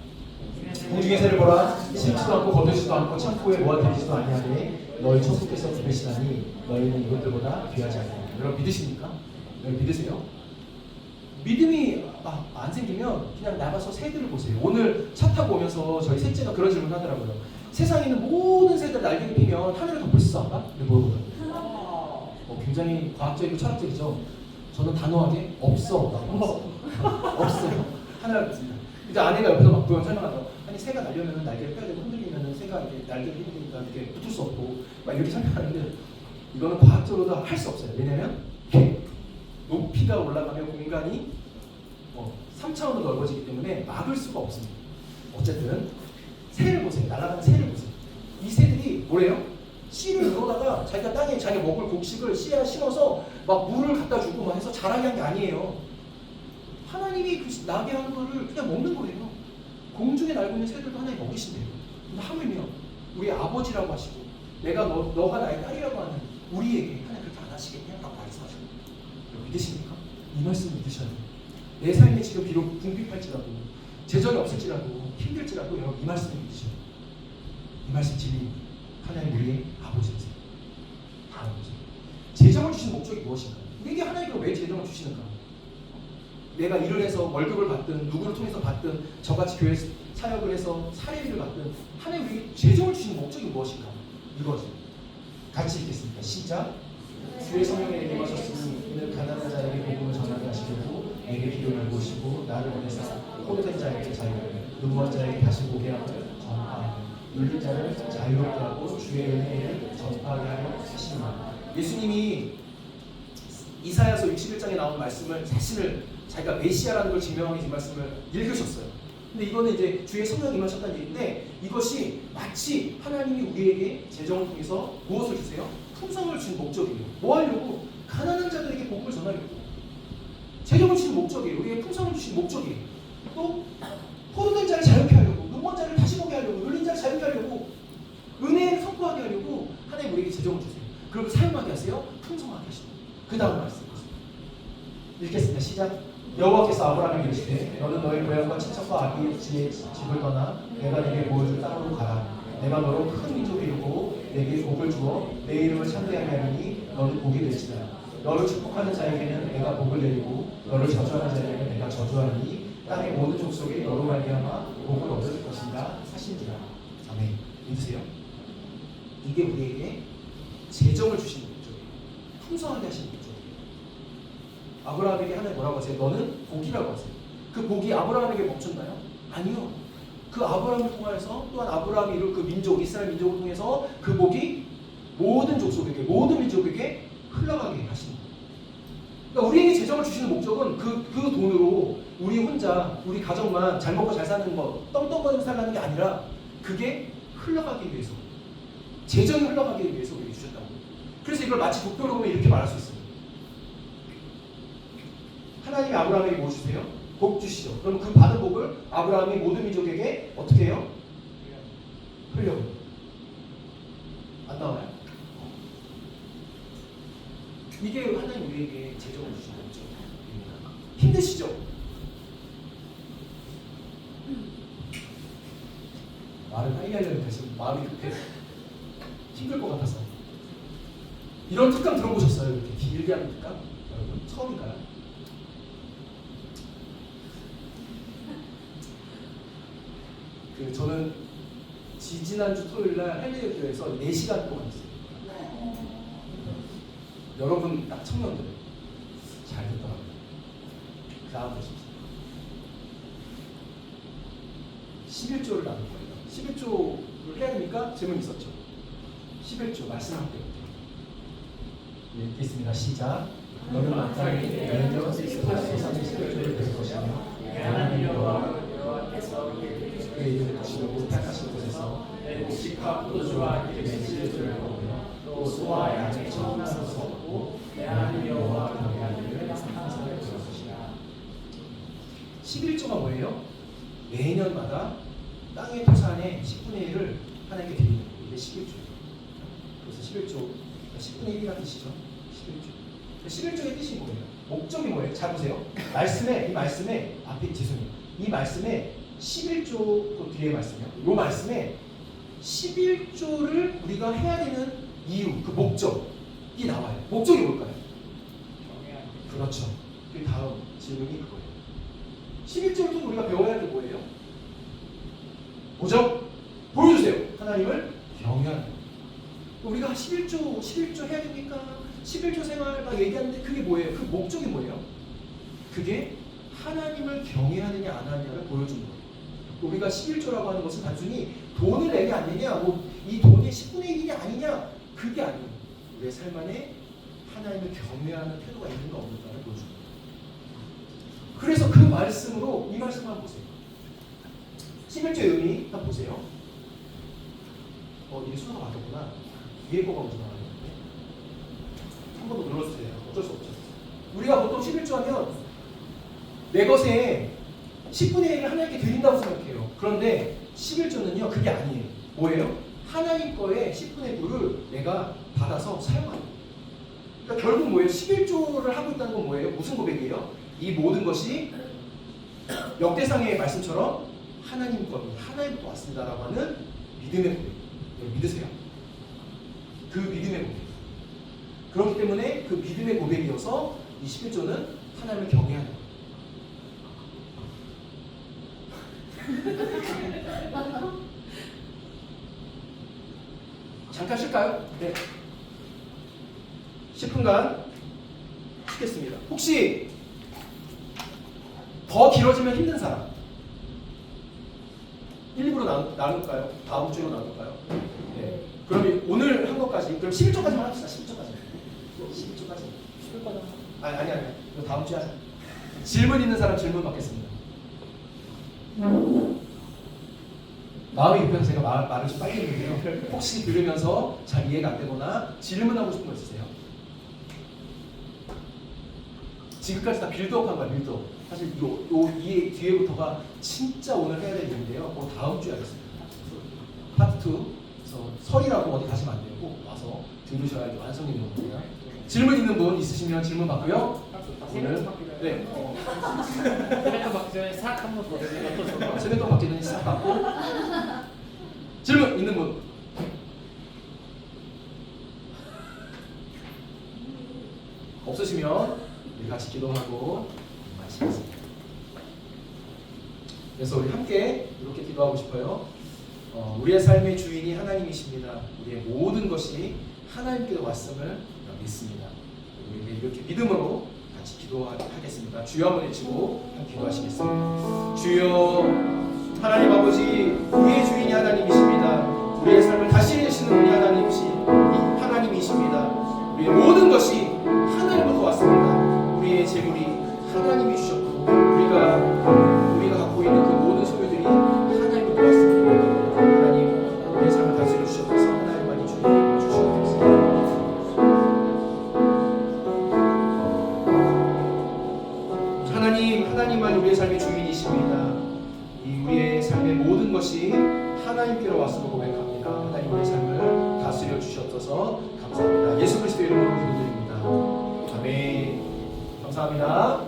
공중의 새를 보라. 심지도 않고 거두지도 않고 창고에 모아들이지도 아니하되 너희 천국께서 부르시나니 너희는 이것들보다 귀하지 않느냐. 여러분 믿으십니까? 여러분 믿으세요? 믿음이 안 생기면 그냥 나가서 새들을 보세요. 오늘 차 타고 오면서 저희 셋째가 그런 질문 하더라고요. 세상에 있는 모든 새들 날개를 피면 하늘을 덮을 수 있어? 근데 물어보더라고요. 굉장히 과학적이고 철학적이죠. 저는 단호하게 없어. 없어요. 하나를 봅니다. 이제 아내가 옆에서 막 보영 설명하더라고. 아니 새가 날려면 날개를 펴야 되고 흔들리면 새가 이렇게 날개를 흔들리니까 이렇게 붙을 수 없고 막 이렇게 설명하는데 이거는 과학적으로도 할 수 없어요. 왜냐면 높이가 올라가면 공간이 3차원으로 넓어지기 때문에 막을 수가 없습니다. 어쨌든 새를 보세요. 날아가는 새를 보세요. 이 새들이 뭐래요? 씨를 넣어다가 자기가 땅에 자기가 먹을 곡식을 씨에 심어서 막 물을 갖다 주고 막 해서 자라게 한 게 아니에요. 하나님이 그 나게 하는 거를 그냥 먹는 거예요. 공중에 날고 있는 새들도 하나님 먹이신대요. 근데 하물며 우리 아버지라고 하시고 내가 너가 나의 딸이라고 하는 우리에게 하나님 그렇게 안 하시겠냐? 라고 말씀하시고 믿으십니까? 이 말씀 믿으셔야 돼요. 내 삶에 지금 비록 궁핍할지라도 재정이 없을지라도 힘들지라도 여러분 이 말씀을 믿으셔야 돼요. 이 말씀 진리입니다. 하나님 우리의 아버지이세요. 아버지. 재정을 주신 목적이 무엇인가? 우리에게 하나님께서 왜 재정을 주시는가? 내가 일을 해서 월급을 받든 누구를 통해서 받든 저같이 교회 사역을 해서 사례비를 받든 하나님 우리에게 재정을 주신 목적이 무엇인가? 이거죠. 같이 읽겠습니다. 시작. 주의 성령에 내게 임하셨으니 이는 가난한 자에게 복음을 전하게 하시려고 내게 기도를 모시고 나를 보내사 포로된 자에게 자유를 눈먼 자에게 다시 보게 하고 전파하고 눌린 자를 자유롭게 하고 주의 은혜를 전파하게 하려 하시니라. 예수님이 이사야서 61장에 나온 말씀을 자신을 자기가 메시아라는 걸 증명하기 위해서 이 말씀을 읽으셨어요. 근데 이거는 이제 주의 성령이 임하셨다는 얘기인데 이것이 마치 하나님이 우리에게 재정을 통해서 무엇을 주세요? 풍성을 준 목적이에요. 뭐 하려고? 가난한 자들에게 복음을 전하려고. 재정을 주신 목적이에요. 우리에게 풍성을 주신 목적이에요. 또 포로된 자를 자유케 하려고, 눈먼 자를 다시 보게 하려고, 눌린 자를 자유케 하려고, 은혜를 선포하게 하려고 하나님 우리에게 재정을 주세요. 그리고 사용하게 하세요. 풍성하게 하시고. 그 다음 말씀 읽겠습니다. 시작. 여호와께서 아브라함에게 이르시되 너는 너희 고향과 친척과 아비의 집을 떠나 내가 네게 보여줄 땅으로 가라. 내가 너로 큰 민족이 이루고 내게 복을 주어 내 이름을 창대하게 하리니 너는 복이 될지라. 너를 축복하는 자에게는 내가 복을 내리고 너를 저주하는 자에게는 내가 저주하리니 땅의 모든 족속이 너로 말미암아 복을 얻을 것이다 하신지라. 아멘. 믿으세요? 이게 우리에게 재정을 주신 목적이에요. 풍성하게 하신 목적이에요. 아브라함에게 하나님 뭐라고 하세요? 너는 복이라고 하세요. 그 복이 아브라함에게 멈췄나요? 아니요. 그 아브라함을 통해서 또한 아브라함이 이룰 그 민족, 이스라엘 민족을 통해서 그 복이 모든 족속에게, 모든 민족에게 흘러가게 하신 거예요. 그러니까 우리에게 재정을 주시는 목적은 그 돈으로 우리 혼자, 우리 가정만 잘 먹고 잘 사는 거, 떵떵거리고 살라는 게 아니라 그게 흘러가기 위해서, 재정이 흘러가기 위해서 우리에게 주셨다고. 그래서 이걸 마치 독표로 보면 이렇게 말할 수 있어요. 하나님이 아브라함에게 뭐 주세요? 복 주시죠. 그럼 그 받은 복을 아브라함이 모든 민족에게 어떻게 해요? 흘려요. 안 나와요? 이게 하나님 우리에게 재정을 주신 목적입니다. 힘드시죠? 말을 빨리 하려니까 지금 마음이 급해. 힘들 것 같아서. 이런 특강 들어보셨어요? 이렇게 길게 하는 특강? 여러분 처음인가요? 저는 지지난주 토요일날 할례교회에서 4시간 동안 했어요. 여러분 딱 청년들 잘 듣더라고요. 그 다음 보십시오. 11조를 나눌 거예요. 11조를 해야 되니까 질문 있었죠. 11조 말씀할 때부터 읽겠습니다. 시작. 너는 마땅히 매년 쏟아내는 11조를 될 것이며 하나님 여호와께서 그의 이름을 거시려고 택하신 곳에서 곡식과 포도주와 기름의 11조를 먹으며 또 소와 양의 처음 나서 먹고 내 하나님 여호와 경외하기를 항상 그럴 것이라. 11조가 뭐예요? 매년마다 땅의 토산의 10분의 1을 하나님께 드리는 거예요. 이게 11조예요. 그래서 11조, 10분의 1이라는 뜻이죠. 11조. 11조의 뜻이 뭐예요? 목적이 뭐예요? 잘 보세요. 이 말씀에 앞에 죄송해요. 이 말씀에 11조 또 뒤에 말씀이요. 이 말씀에 11조를 우리가 해야 되는 이유, 그 목적이 나와요. 목적이 뭘까요? 그렇죠. 그 다음 질문이 그거예요. 11조를 또 우리가 배워야 할 게 뭐예요? 뭐죠? 보여주세요. 하나님을 경외하는 거예요. 우리가 11조 해야 됩니까? 11조 생활 막 얘기하는데 그게 뭐예요? 그 목적이 뭐예요? 그게 하나님을 경외하느냐 안 하느냐를 보여주는 거예요. 우리가 11조라고 하는 것은 단순히 돈을 내냐 안 내냐, 이 돈의 10분의 1이냐 아니냐, 그게 아니에요. 우리의 삶 안에 하나님을 경외하는 태도가 있는가 없는가를 보여주는 거예요. 그래서 그 말씀으로 이 말씀 한번 보세요. 11조의 의미 한번 보세요. 이게 순서가 바뀌었구나. 위에 거가 먼저 나와요. 한 번 더 눌러주세요. 어쩔 수 없죠. 우리가 보통 11조 하면 내 것에 10분의 1을 하나님께 드린다고 생각해요. 그런데 11조는요, 그게 아니에요. 뭐예요? 하나님 거에 10분의 9를 내가 받아서 사용하는 거예요. 그러니까 결국 뭐예요? 11조를 하고 있다는 건 뭐예요? 무슨 고백이에요? 이 모든 것이 역대상의 말씀처럼 하나님 겁니다. 하나님부터 왔습니다라고 하는 믿음의 고백. 믿으세요? 그 믿음의 고백. 그렇기 때문에 그 믿음의 고백이어서 이 11조는 하나님을 경외하는 거예요. 잠깐 쉴까요? 네. 10분간 쉬겠습니다. 혹시 더 길어지면 힘든 사람 1, 2부로 나눌까요? 다음 주로 나눌까요? 네. 그럼 오늘 한 것까지 그럼 11조까지만 합시다. 11조까지. 아니. 이거 다음 주에 하자. 질문 있는 사람 질문 받겠습니다. 마음이 급해서 제가 말을 좀 빨리 했는데요. 혹시 들으면서 잘 이해가 안 되거나 질문하고 싶은 거 있으세요? 지금까지 다 빌드업 한 거야, 빌드업. 사실 이 뒤에부터가 진짜 오늘 해야 될 일인데요. 그거 다음 주에 하겠습니다. 파트 2. 그래서 설이라고 어디 가시면 안 돼요. 꼭 와서 들으셔야 완성이 되는 겁니다. 질문 있는 분 있으시면 질문 받고요. 오늘 네. 세뱃돈 받기 전에 싹 한번 더 내가 또 줘봐. 세뱃돈 받기 전에 싹 받고 질문 있는 분 없으시면 우리 같이 기도하고 마치겠습니다. 그래서 우리 함께 이렇게 기도하고 싶어요. 우리의 삶의 주인이 하나님이십니다. 우리의 모든 것이 하나님께로 왔음을 믿습니다. 우리 이렇게 믿음으로 같이 기도하겠습니다. 주여 한번 외치고 기도하시겠습니다. 주여 하나님 아버지, 우리의 주인이 하나님이십니다. 우리의 삶을 다스리시는 분이 하나님이십니다. 우리의 모든 것이 하나님부터 왔습니다. 우리의 재물이 하나님이 주셨고 우리가 갖고 있는 그 모든 소유들이 하나님부터 왔습니다. 하나님, 우리의 삶을 다스려 주셔서 하나님만이 주님을 주시옵소서. 하나님만 우리의 삶의 주인이십니다. 우리의 삶의 모든 것이 하나님께로 왔음을 고백합니다. 하나님 우리의 삶을 다스려 주셨어서 감사합니다. 예수 그리스도 이름으로 기도드립니다. 아멘. 감사합니다.